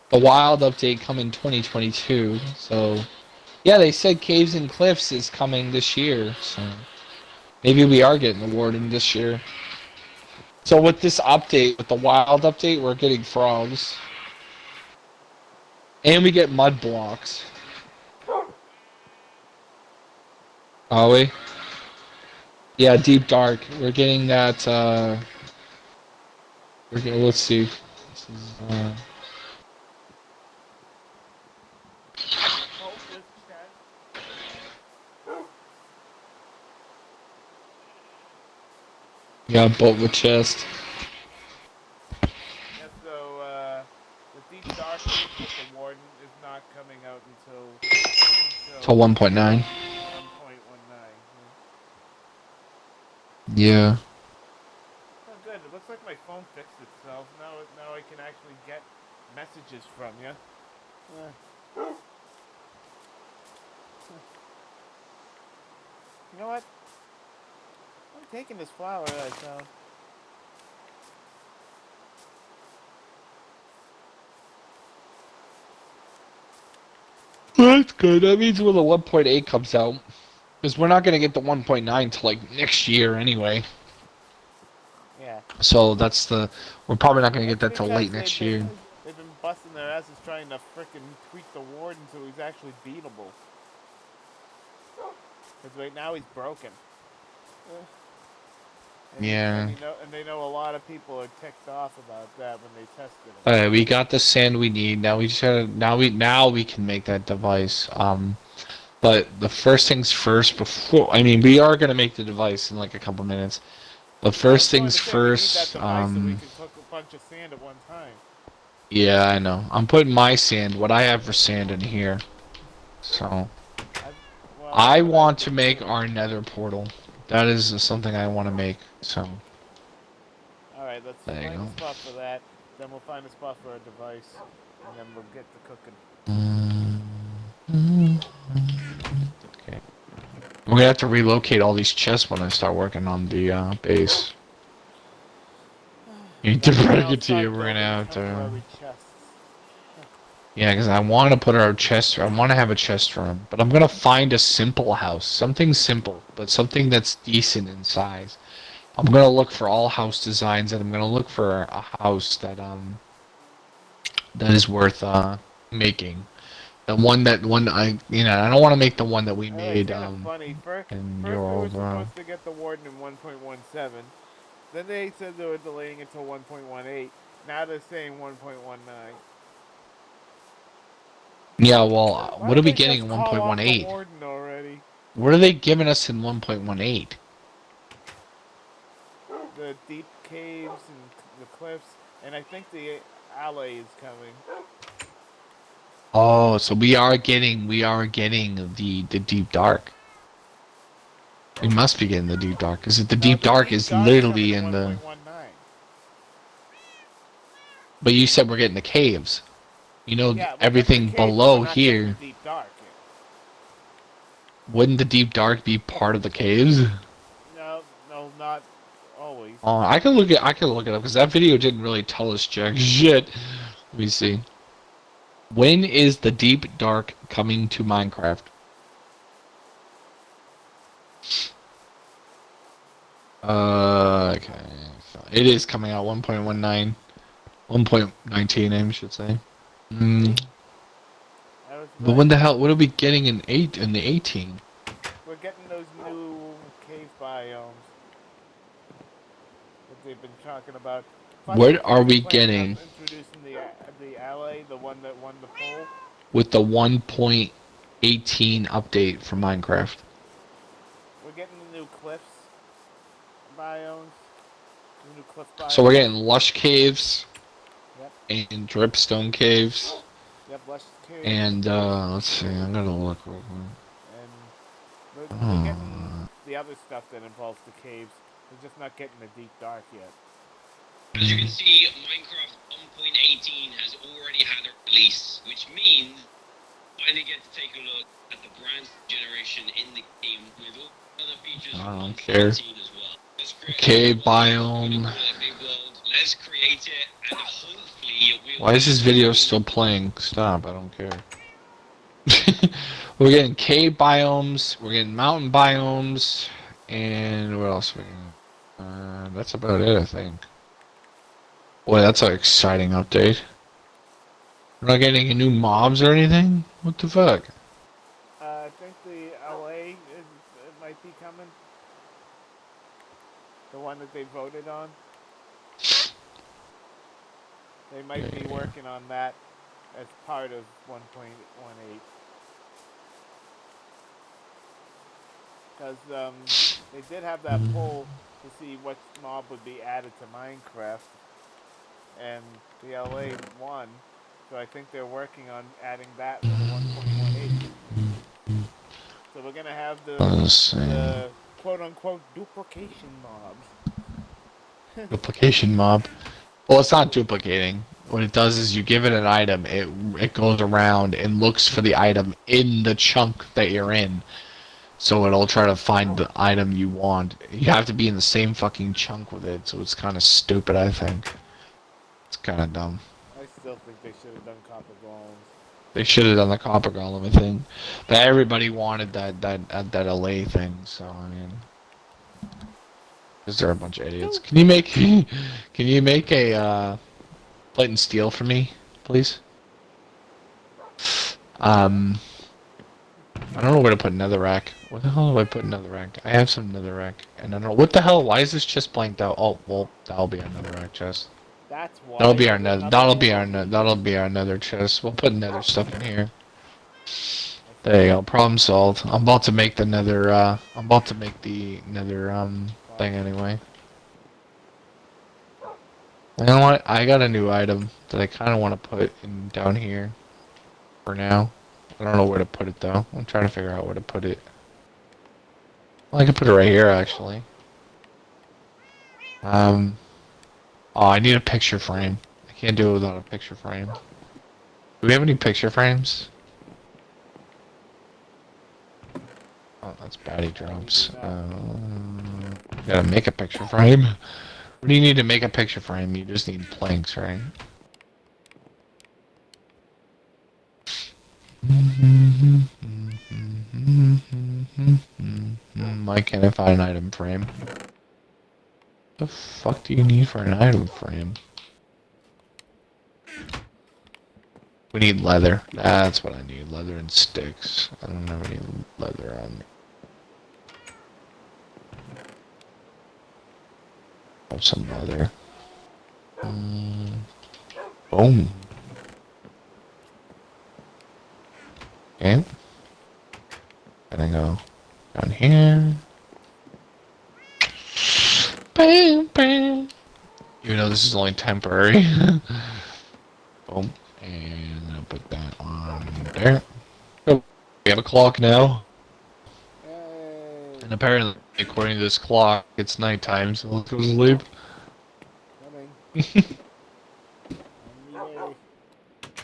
The wild update coming 2022. So, yeah, they said Caves and Cliffs is coming this year. So maybe we are getting the warden this year. So with this update, with the wild update, we're getting frogs. And we get mud blocks. Are we? Yeah, Deep Dark. We're getting that, let's see. This is, Oh, this chat. yeah, boat with chest. Yeah, so, the Deep Darkness with the Warden is not coming out until To 1.9. 1.19. Yeah. Oh, good. It looks like my phone fixed itself. Now I can actually get messages from you. You know what? I'm taking this flower that I found. That's good. That means when the 1.8 comes out. Because we're not going to get the 1.9 till like next year anyway. Yeah. So we're probably not going to get that till Because late next year. They've been busting their asses trying to frickin' tweak the Warden so he's actually beatable. Because right now he's broken. Yeah. And they know a lot of people are ticked off about that when they tested him. Alright, we got the sand we need. Now we just gotta, now we can make that device. But the first things first I mean, we are gonna make the device in like a couple minutes. But first things first, so we can cook a bunch of sand at one time. yeah, I know. I'm putting my sand, what I have for sand in here. So, I want to make our nether portal. That is something I want to make, so. Alright, let's There you find go. a spot for that. Then we'll find a spot for our device. And then we'll get to cooking. Okay. We're gonna have to relocate all these chests when I start working on the base. You need to bring it to you. We're gonna have to. Yeah, because I want to put our chest. I want to have a chest room, but I'm gonna find a simple house, something simple, but something that's decent in size. I'm gonna look for all house designs, and I'm gonna look for a house that is worth making. The one I I don't want to make the one that we made funny. First in we your were old supposed to get the Warden in 1.17. Then they said they were delaying it till 1.18. Now they're saying 1.19. Yeah, well, Why what are don't we they getting just in call off the 1.18? Warden already? What are they giving us in 1.18? The deep caves and the cliffs, and I think the alley is coming. Oh, so we are getting the deep dark. We must be getting the deep dark because the deep dark is literally in the. 1.19. But you said we're getting the caves. You know, Yeah, everything the caves, below we're not getting here. the deep dark. Wouldn't the deep dark be part of the caves? No, not always. Oh, I can look it up because that video didn't really tell us jack shit. Let me see. When is the deep dark coming to Minecraft? Okay. It is coming out 1.19. 1.19, I should say. But when the hell? What are we getting in the 18? We're getting those new cave biomes that they've been talking about. Plus, What are they're we planning on getting introducing the alley, the one that won the poll. with the 1.18 update for Minecraft? We're getting the new cliffs biomes, the new cliff biomes. So we're getting lush caves Yep. and dripstone caves. Yep, lush caves. And let's see, I'm gonna look real And we're quick. getting the other stuff that involves the caves. We're just not getting the deep dark yet. As you can see, Minecraft 1.18 has already had a release, which means I finally get to take a look at the brand generation in the game with all other features I from don't care. 1.18 as well. Let's create Cave a world. biome. We're gonna call it a big world. Let's create it, and hopefully we'll. Why is this video still playing? Stop, I don't care. We're getting cave biomes, we're getting mountain biomes, and what else are we getting? That's about it, I think. Boy, that's an exciting update. We're not getting any new mobs or anything? What the fuck? I think the LA it might be coming. The one that they voted on. They might be working on that as part of 1.18. Because they did have that poll to see what mob would be added to Minecraft, and the LA won. So I think they're working on adding that to 1.18. So we're gonna have the quote-unquote duplication mobs. Duplication mob. Well, it's not duplicating. What it does is you give it an item, it goes around and looks for the item in the chunk that you're in. So it'll try to find the item you want. You have to be in the same fucking chunk with it, so it's kind of stupid, I think. It's kind of dumb. I still think they should have done copper golems. They should have done the copper golem thing, but everybody wanted that LA thing. So I mean, because they're a bunch of idiots. Can you make a plate and steel for me, please? I don't know where to put netherrack. Where the hell do I put netherrack? I have some netherrack, and I don't know what the hell. Why is this chest blanked out? Oh, well, that'll be our netherrack chest. That's why. That'll be our nether. That'll be our nether chest. We'll put nether stuff in here. There you go. Problem solved. I'm about to make the nether. I'm about to make the nether thing anyway. You know what? I got a new item that I kind of want to put in down here. For now. I don't know where to put it though. I'm trying to figure out where to put it. Well, I can put it right here actually. Oh, I need a picture frame. I can't do it without a picture frame. Do we have any picture frames? Oh, that's baddie drops. Gotta make a picture frame. What do you need to make a picture frame? You just need planks, right? Why can't I find an item frame? What the fuck do you need for an item frame? We need leather. That's what I need. Leather and sticks. I don't have any leather on me. Have some leather. Boom. Okay. Gonna go down here. Bam, bam. Even though this is only temporary. Boom. And I'll put that on there. Oh, we have a clock now. Yay. And apparently, according to this clock, it's nighttime, so let's go to sleep. Coming. On the way. Let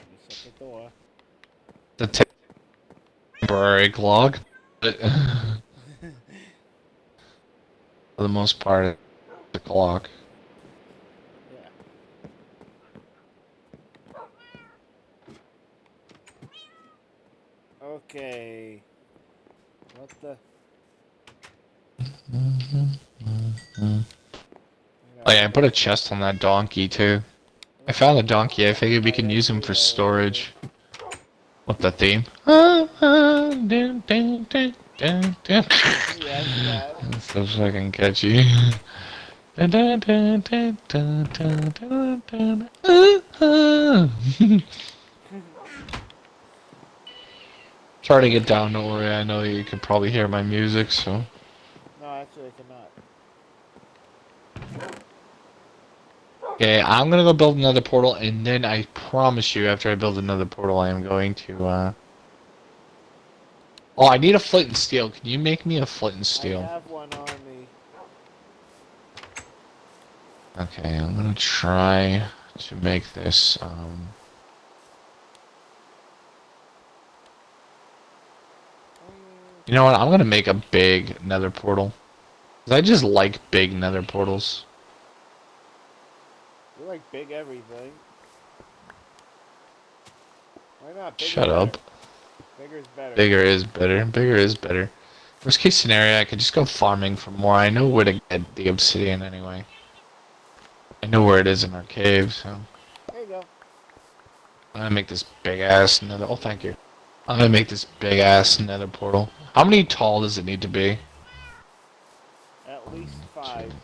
me shut the door. The temporary clock. But for the most part, the clock. Yeah. Okay. What the? Oh yeah, I put a chest on that donkey too. I found the donkey. I figured we can use him for storage. What the theme? Yes, that. That's so fucking catchy. Try to get down, don't worry. I know you can probably hear my music, so. No, actually, I cannot. Okay, I'm gonna go build another portal, and then I promise you, after I build another portal, I am going to, Oh, I need a flint and steel. Can you make me a flint and I steel? have one on me. Okay, I'm gonna try to make this, You know what? I'm gonna make a big nether portal. 'Cause I just like big nether portals. You like big everything. Why not? Bigger Shut better. up. Bigger's better. Bigger is better. Bigger is better. Worst case scenario, I could just go farming for more. I know where to get the obsidian anyway. I know where it is in our cave, so. There you go. I'm gonna make this big ass nether. Oh, thank you. I'm gonna make this big ass nether portal. How many tall does it need to be? At least 1, 5. 2,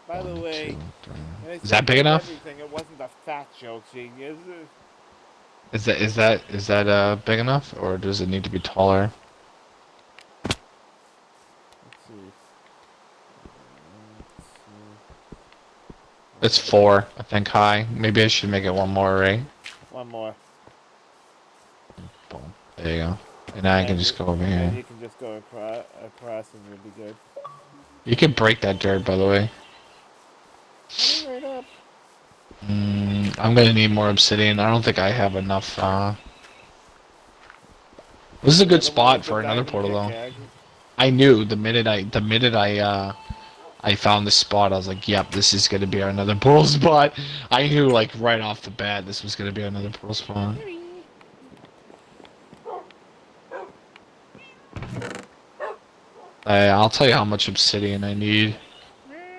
By the 1, way, 2, 3. when I Is said that big big enough? everything, it wasn't a fat joke, genius. Is that big enough, or does it need to be taller? Let's see. It's 4, I think, high. Maybe I should make it one more, right? One more. Boom. There you go. And now I can just go over And here. you can just go across and you'll be good. You can break that dirt, by the way. Coming right up. I'm gonna need more obsidian. I don't think I have enough, This is a good spot for another portal, though. I knew the minute I found this spot, I was like, yep, this is gonna be our another portal spot. I knew, like, right off the bat this was gonna be another portal spot. I'll tell you how much obsidian I need.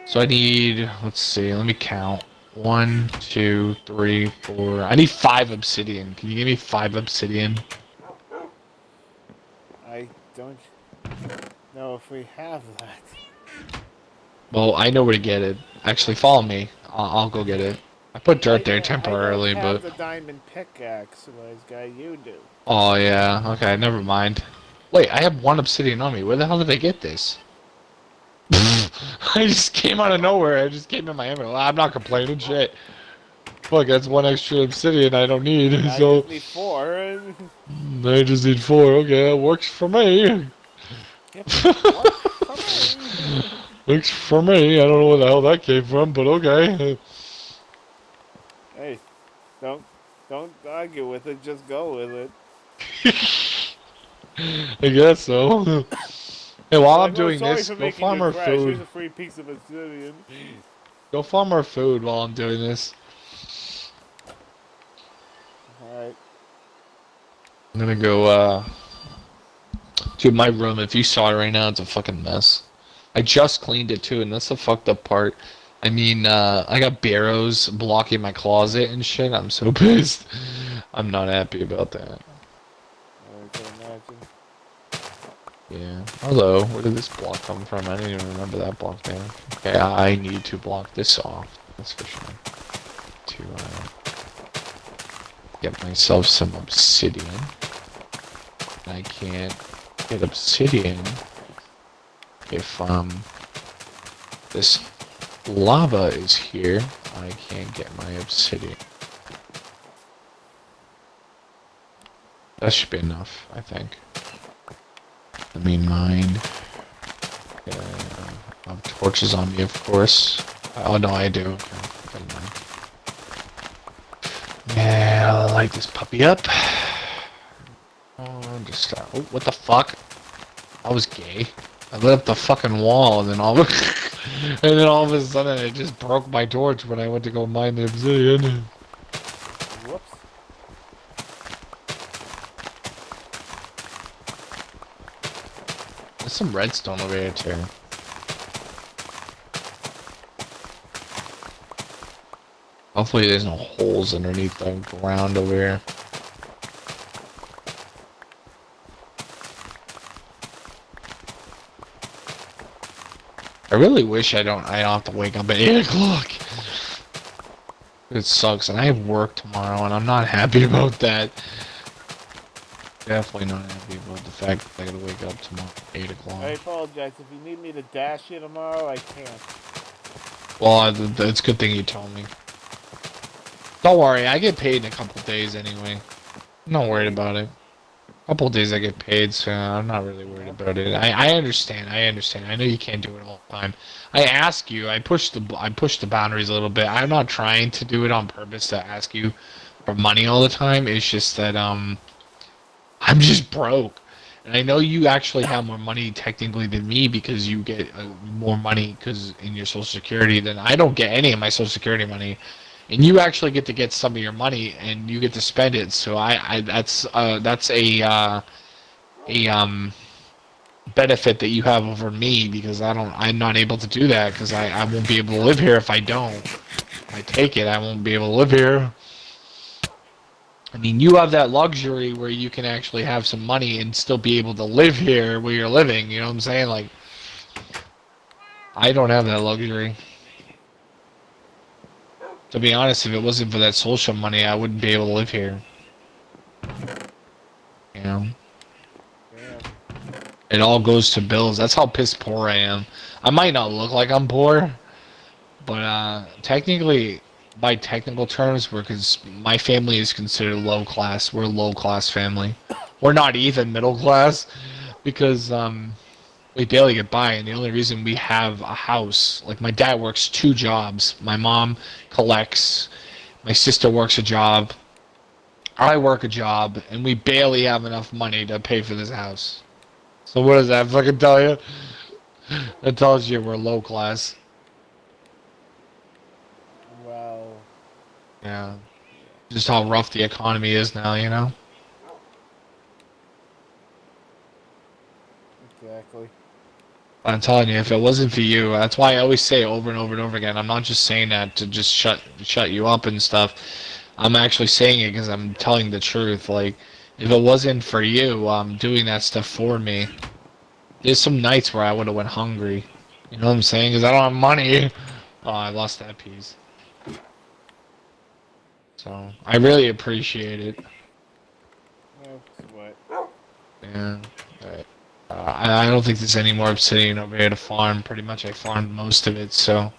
So I need, let's see, let me count. 1, 2, 3, 4. I need 5 obsidian. Can you give me 5 obsidian? I don't know if we have that. Well, I know where to get it. Actually, follow me. I'll go get it. I put dirt there temporarily, I don't have but... the diamond pickaxe, wise guy. You do. Oh, yeah. Okay, never mind. Wait, I have 1 obsidian on me. Where the hell did I get this? I just came out of nowhere. I just came in my inventory. I'm not complaining. Shit. Fuck, that's 1 extra obsidian I don't need. Now So you just need 4. I just need 4. Okay, that works for me. Works for me. I don't know where the hell that came from, but okay. Hey, don't argue with it. Just go with it. I guess so. Hey, while I'm Like, doing sorry this, for go making farm you our crash. Here's food. a free piece of obsidian. Go farm our food while I'm doing this. Alright. I'm gonna go, Dude, my room, if you saw it right now, it's a fucking mess. I just cleaned it too, and that's the fucked up part. I mean, I got barrows blocking my closet and shit. I'm so pissed. I'm not happy about that. I can imagine. Yeah. Hello, where did this block come from? I didn't even remember that block there. Okay, I need to block this off. That's for sure. To, get myself some obsidian. I can't get obsidian if, this lava is here. I can't get my obsidian. That should be enough, I think. Let me mine. I have torches on me, of course. Oh no, I do. Okay, never mind. Yeah, I'll light this puppy up. Oh, just oh, what the fuck? I was gay. I lit up the fucking wall, and then all of a sudden, it just broke my torch when I went to go mine the obsidian. Whoops. There's some redstone over here too. Hopefully there's no holes underneath the ground over here. I really wish I don't have to wake up at 8 o'clock. It sucks, and I have work tomorrow, and I'm not happy about that. Definitely not happy about the fact that I gotta wake up tomorrow at 8 o'clock. I apologize. If you need me to dash you tomorrow, I can't. Well, it's a good thing you told me. Don't worry, I get paid in a couple days anyway. I'm not worried about it. A couple days I get paid, so I'm not really worried about it. I understand. I know you can't do it all the time. I ask you. I push the boundaries a little bit. I'm not trying to do it on purpose to ask you for money all the time. It's just that I'm just broke. And I know you actually have more money technically than me because you get more money because in your Social Security than I don't get any of my Social Security money. And you actually get some of your money and you get to spend it. So that's a benefit that you have over me because I'm not able to do that because I won't be able to live here if I don't. If I take it, I won't be able to live here. I mean, you have that luxury where you can actually have some money and still be able to live here where you're living. You know what I'm saying? Like, I don't have that luxury. To be honest, if it wasn't for that social money, I wouldn't be able to live here. You know? Yeah. It all goes to bills. That's how piss poor I am. I might not look like I'm poor, but technically, by technical terms, because my family is considered low class. We're a low class family. We're not even middle class because we barely get by, and the only reason we have a house, like my dad works 2 jobs. My mom collects. My sister works a job. I work a job, and we barely have enough money to pay for this house. So what does that fucking tell you? That tells you we're low class. Well. Yeah. Just how rough the economy is now, you know? Exactly. I'm telling you, if it wasn't for you, that's why I always say over and over and over again. I'm not just saying that to just shut you up and stuff. I'm actually saying it because I'm telling the truth. Like, if it wasn't for you doing that stuff for me, there's some nights where I would have went hungry. You know what I'm saying? Because I don't have money. Oh, I lost that piece. So I really appreciate it. That's what. Yeah. But, I don't think there's any more obsidian over here to farm. Pretty much I farmed most of it, so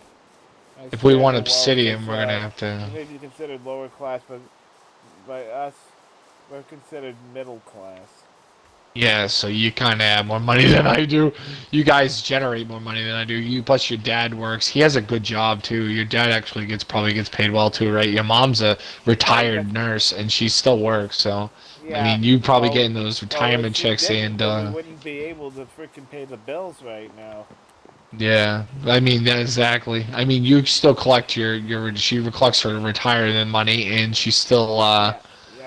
if we want obsidian, we're gonna have to... You may be considered lower class, but by us, we're considered middle class. Yeah, so you kind of have more money than I do. You guys generate more money than I do. You plus your dad works. He has a good job too. Your dad actually probably gets paid well too, right? Your mom's a retired nurse and she still works. So Yeah, I mean, you probably well, getting those retirement checks and we wouldn't be able to freaking pay the bills right now. yeah. I mean, that exactly. I mean, you still collect she collects her retirement money and she's still Yeah,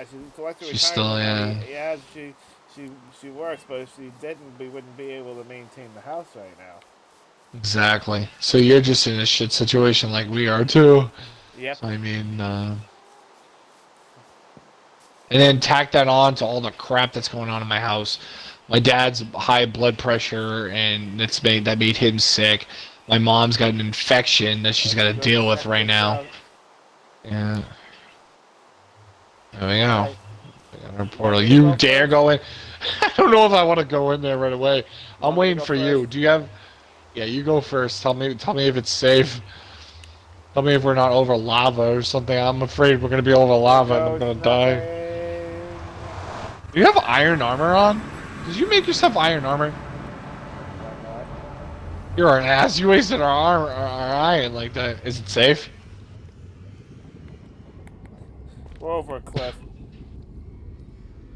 she collects her she's retirement still money. Yeah, she works, but if she didn't, we wouldn't be able to maintain the house right now. Exactly. So you're just in a shit situation like we are too. Yep. So I mean, and then tack that on to all the crap that's going on in my house. My dad's high blood pressure, and that made him sick. My mom's got an infection that she's got to deal with right now. Yeah. There we go. We got our portal. You dare go in? I don't know if I want to go in there right away. I'm waiting for you. Do you have? Yeah, you go first. Tell me if it's safe. Tell me if we're not over lava or something. I'm afraid we're gonna be over lava and I'm gonna die. Do you have iron armor on? Did you make yourself iron armor? You're an ass. You wasted our iron like that. Is it safe? We're over a cliff.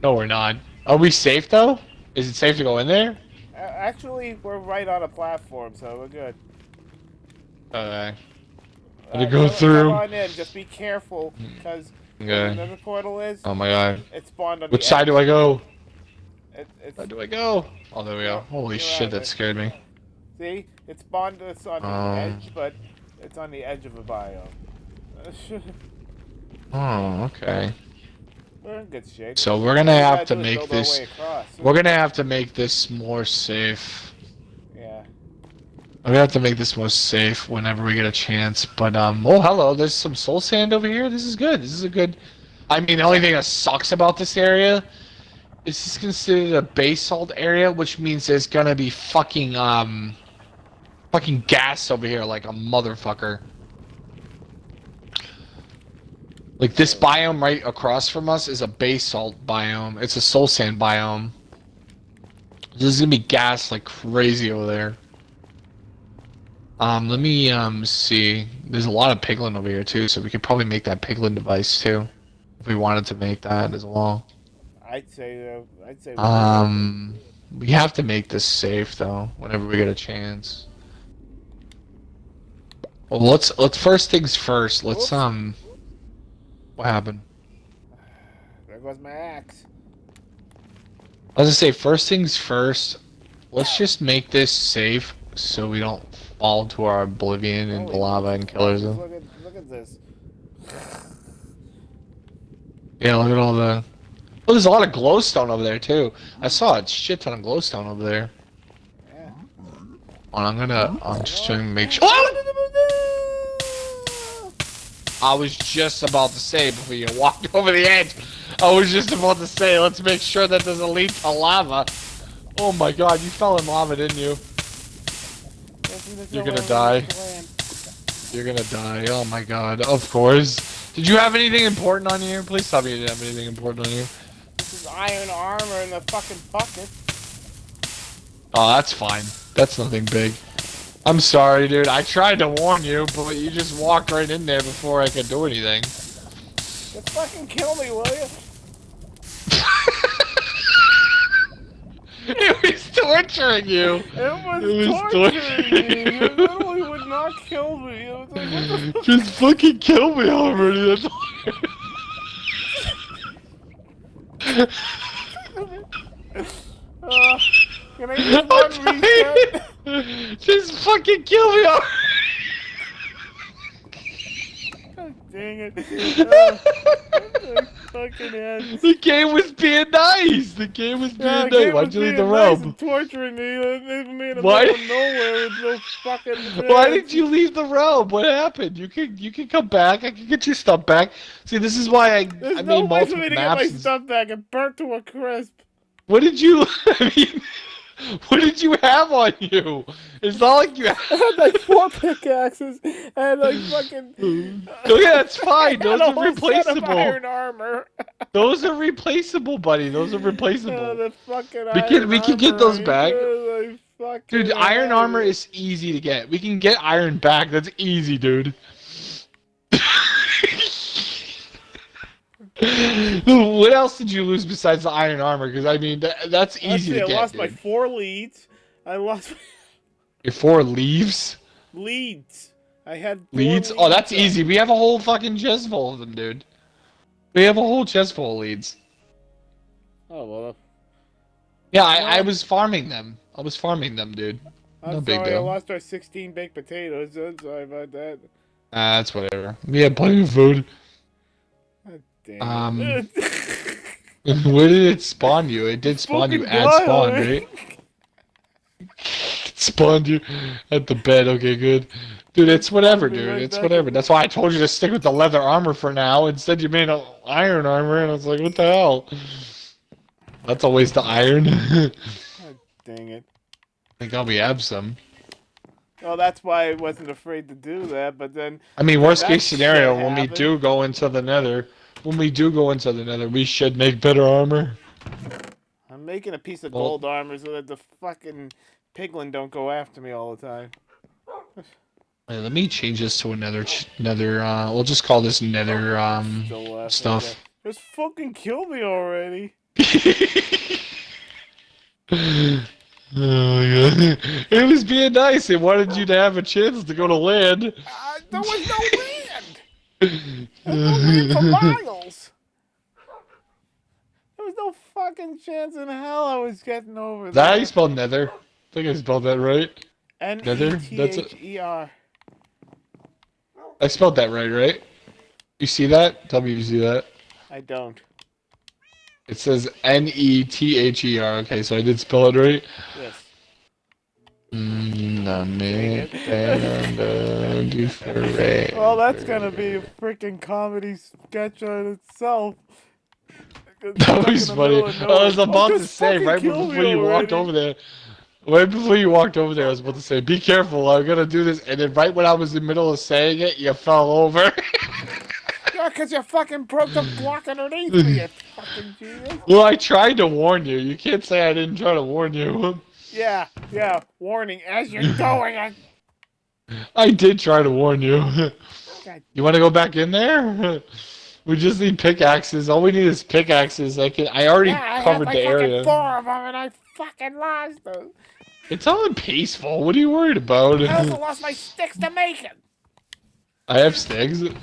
No, we're not. Are we safe though? Is it safe to go in there? Actually, we're right on a platform, so we're good. Okay. Let it go through. Come on in. Just be careful, because where the portal is. Oh my god. It spawned on Which side do I go? It's, Where do I go? Oh, there we go. Holy shit, that scared me. See, it spawned us on the edge, but it's on the edge of a biome. Oh, okay. We're in good shape. So we're gonna All we have gotta to do is make build our this. way across. We're gonna have to make this more safe. Yeah. We're gonna have to make this more safe whenever we get a chance. But oh hello, there's some soul sand over here. This is good. This is a good. I mean, the only thing that sucks about this area is this is considered a basalt area, which means there's gonna be fucking gas over here like a motherfucker. Like this biome right across from us is a basalt biome. It's a soul sand biome. There's gonna be gas like crazy over there. Let me see. There's a lot of piglin over here too, so we could probably make that piglin device too, if we wanted to make that as well. I'd say. We have to make this safe though. Whenever we get a chance. Well, let's first things first. Let's Oops. What happened? There goes my axe. I was gonna say, first things first, let's just make this safe so we don't fall into our oblivion into Holy lava and kill ourselves. Look at this. Yeah, look at all the... Oh, there's a lot of glowstone over there, too. I saw a shit ton of glowstone over there. Yeah. I'm just trying to make sure... Oh! I was just about to say, before you walked over the edge, I was just about to say, let's make sure that doesn't lead to lava. Oh my god, you fell in lava, didn't you? You're gonna die. You're gonna die. Oh my god. Of course. Did you have anything important on you? Please tell me you didn't have anything important on you. This is iron armor in the fucking bucket. Oh, that's fine. That's nothing big. I'm sorry, dude. I tried to warn you, but you just walked right in there before I could do anything. Just fucking kill me, will you? It was torturing you. It was torturing me. It literally would not kill me. It was like, what the fuck? Just fucking kill me already. That's all. Can I just one reset? Just fucking kill me already. God dang it. Fucking head. The game was being nice. The game was being nice. Game Why'd was you leave the being nice room? and torturing me. Leaving me in the Why? middle of nowhere with no fucking. Why did you leave the realm? What happened? You can come back. I can get your stuff back. See, this is why I There's made no way for multiple me to get maps. my stuff back. It burnt to a crisp. What did you? I mean, what did you have on you? It's not like you. I had like 4 pickaxes and like fucking. Oh yeah, that's fine. Those and a are whole set of replaceable. iron armor. Those are replaceable, buddy. Those are replaceable. The fucking We can get those back. Like, Dude, iron armor is easy to get. We can get iron back. That's easy, dude. What else did you lose besides the iron armor? Because I mean, that's easy to get. I lost dude. my 4 leads. I lost Your 4 leaves. leads. I had 4 Leads? Oh, that's easy. We have a whole fucking chest full of them, dude. We have a whole chest full of leads. Oh well. Yeah, I was farming them. I was farming them, dude. No big sorry, deal. I lost our 16 baked potatoes. I'm sorry about that. That's whatever. We had plenty of food. God damn it. Where did it spawn you? It did spawn you at spawn, right? It spawned you at the bed. Okay, good. Dude, it's whatever, dude. It's whatever. That's why I told you to stick with the leather armor for now. Instead, you made an iron armor, and I was like, what the hell? That's a waste of iron. God dang it. I think we have some. Well, that's why I wasn't afraid to do that, but then... I mean, worst case shit scenario, when we happened. do go into the nether, we should make better armor. I'm making a piece of gold armor so that the fucking piglin don't go after me all the time. Wait, let me change this to another, we'll just call this nether, Still laughing stuff. at that. Just fucking kill me already. Oh, yeah. It was being nice. It wanted you to have a chance to go to land. There was no land! There was no land for miles! There was no fucking chance in hell I was getting over Is that how there. you spell nether? I think I spelled that right. Nether? That's it. Nether? I spelled that right, right? You see that? Tell me you see that. I don't. It says Nether. Okay, so I did spell it right. Yes. Well, that's gonna be a freaking comedy sketch on itself. That was funny. I was about to say right before you walked over there. Right before you walked over there, I was about to say, "Be careful! I'm gonna do this." And then right when I was in the middle of saying it, you fell over. Yeah, because you fucking broke the block underneath me, you fucking genius. Well, I tried to warn you. You can't say I didn't try to warn you. Yeah, warning, as you're going, I did try to warn you. God. You want to go back in there? We just need pickaxes. All we need is pickaxes. I already I covered had the like area. fucking 4 of them and I fucking lost them. It's all peaceful. What are you worried about? I also lost my sticks to make it. I have sticks. I'm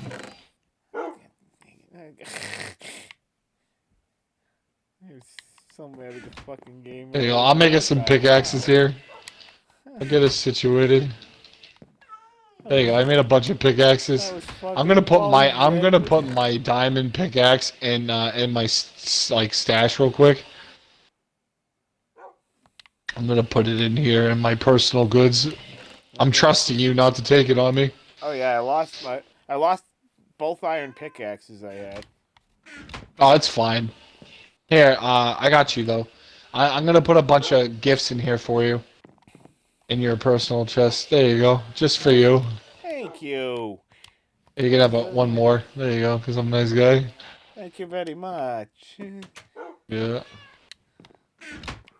so mad at the fucking game. There you go. I'll make us some pickaxes here. I'll get us situated. There you go. I made a bunch of pickaxes. I'm gonna put my diamond pickaxe in my stash real quick. I'm gonna put it in here in my personal goods. I'm trusting you not to take it on me. Oh yeah, I lost both iron pickaxes I had. Oh, it's fine. Here, I got you though. I'm gonna put a bunch of gifts in here for you. In your personal chest. There you go. Just for you. Thank you. You can have one more. There you go, because I'm a nice guy. Thank you very much. Yeah.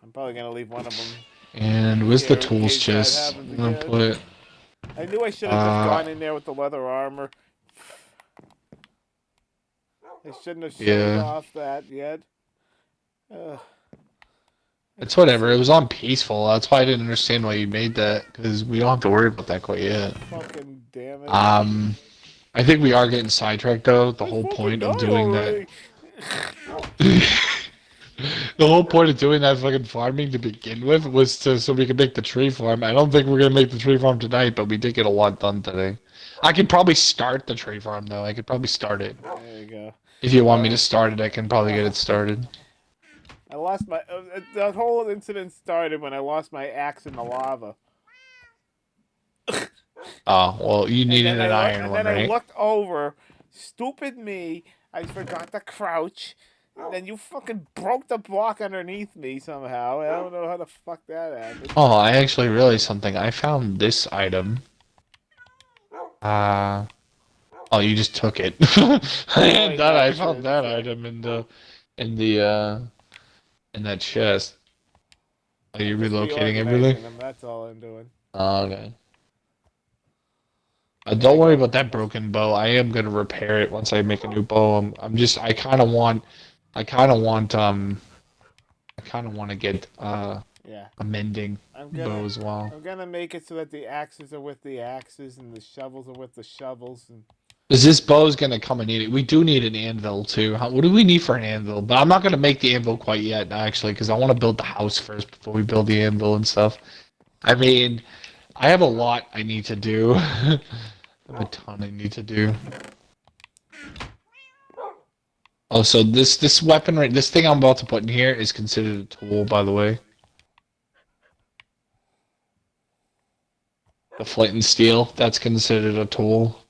I'm probably gonna leave one of them. And where's the Here, in tools case that chest? happens I'm gonna again. put it. I knew I should have just gone in there with the leather armor. I shouldn't have showed off that yet. It's whatever. It was on peaceful. That's why I didn't understand why you made that, because we don't have to worry about that quite yet. Fucking damn it. I think we are getting sidetracked though. The whole point of doing that. The whole point of doing that fucking farming to begin with was so we could make the tree farm. I don't think we're gonna make the tree farm tonight, but we did get a lot done today. I could probably start the tree farm though. I could probably start it. There you go. If you want me to start it, I can probably get it started. I lost my. The whole incident started when I lost my axe in the lava. Oh, well, you needed an iron one, and then right? I looked over. Stupid me. I forgot to crouch. And then you fucking broke the block underneath me somehow. I don't know how the fuck that happened. Oh, I actually realized something. I found this item. Oh, you just took it. I found that item in that chest. Are you relocating everything? That's all I'm doing. Oh, okay. Don't worry about that broken bow. I am gonna repair it once I make a new bow. I kind of want to get a mending bow as well. I'm gonna make it so that the axes are with the axes and the shovels are with the shovels. And Is this bow's gonna come and need it? We do need an anvil too. What do we need for an anvil? But I'm not gonna make the anvil quite yet, actually, because I want to build the house first before we build the anvil and stuff. I mean, I have a lot I need to do. I have a ton I need to do. Oh, so this weapon this thing I'm about to put in here is considered a tool, by the way. The flint and steel, that's considered a tool.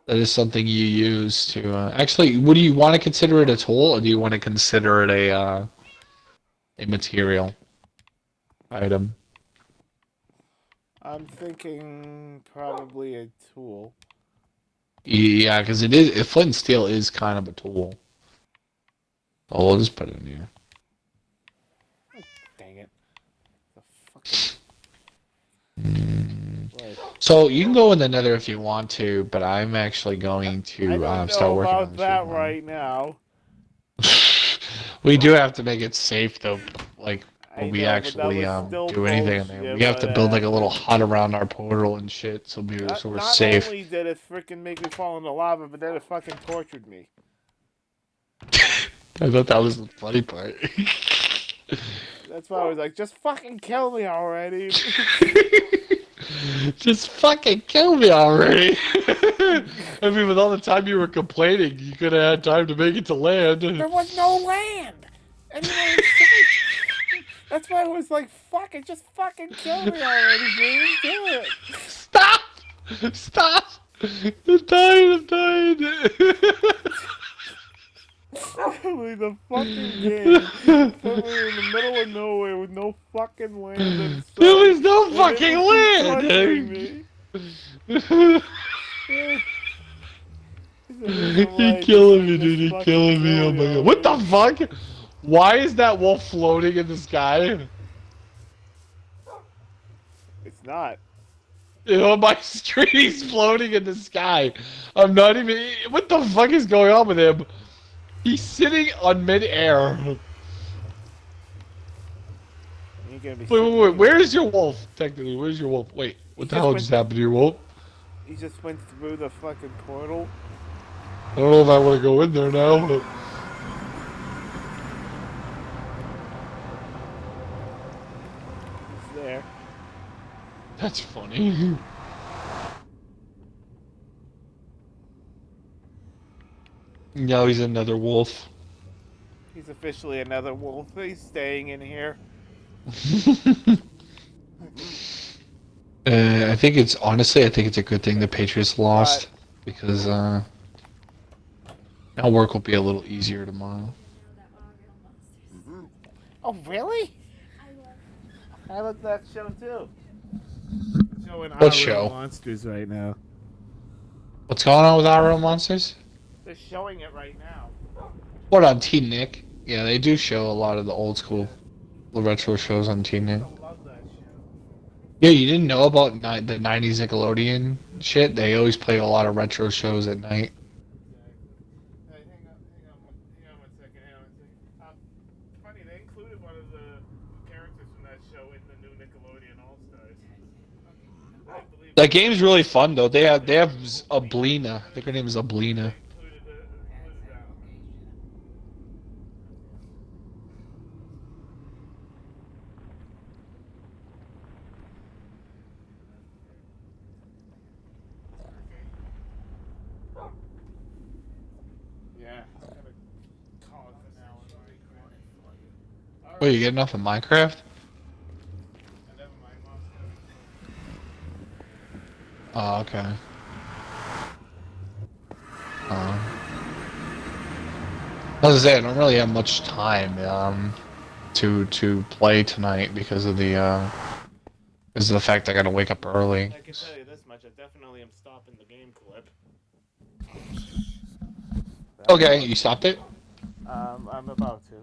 That is something you use to actually. Would you want to consider it a tool, or do you want to consider it a material item? I'm thinking probably a tool. Yeah, because it is. Flint and steel is kind of a tool. Oh, we'll just put it in here. Dang it! The fucking. So you can go in the Nether if you want to, but I'm actually going to start working on about that right now. We do have to make it safe though, like when we know, but actually that was do anything in there. We have to build like a little hut around our portal and shit, so we're safe. Not only did it freaking make me fall in the lava, but then it fucking tortured me. I thought that was the funny part. That's why I was like, just fucking kill me already. Just fucking kill me already. I mean, with all the time you were complaining, you could have had time to make it to land. There was no land anywhere in sight. That's why I was like, fuck it, just fucking kill me already, dude. Do it. Stop! Stop! I'm dying, I'm dying. Literally, the fucking game put me in the middle of nowhere with no fucking land in sight. There was no and fucking it was torturing land! me. You're killing me, dude. You're killing me. Oh my god. What the fuck? Why is that wolf floating in the sky? It's not. On my street, he's floating in the sky. I'm not even. What the fuck is going on with him? He's sitting on midair. You gonna be Wait. Where's your wolf? Technically, where's your wolf? Wait, what the hell just happened to your wolf? He just went through the fucking portal. I don't know if I want to go in there now. But... He's there. That's funny. Now he's another wolf. He's officially another wolf. He's staying in here. I think it's honestly, I think it's a good thing the Patriots lost because now work will be a little easier tomorrow. Oh, really? I love that show too. Showing What Our show? Real Monsters right now. What's going on with Our Real Monsters? They're showing it right now. What on Teen Nick? Yeah, they do show a lot of the old school, the retro shows on Teen Nick. I love that show. Yeah, you didn't know about the '90s Nickelodeon shit? They always play a lot of retro shows at night. Hey, hang on one second. Funny, they included one of the characters from that show in the new Nickelodeon All Stars. I believe That game's really fun though. They have Ablina. I think her name is Ablina. included that. Yeah, I'm gonna call it for now. Wait, you getting off of Minecraft? Never mind, Mom's coming. Oh, okay. I was gonna say I don't really have much time to play tonight because of the fact I gotta wake up early. I can tell you this much: I definitely am stopping the game clip. Okay, you stopped it? I'm about to.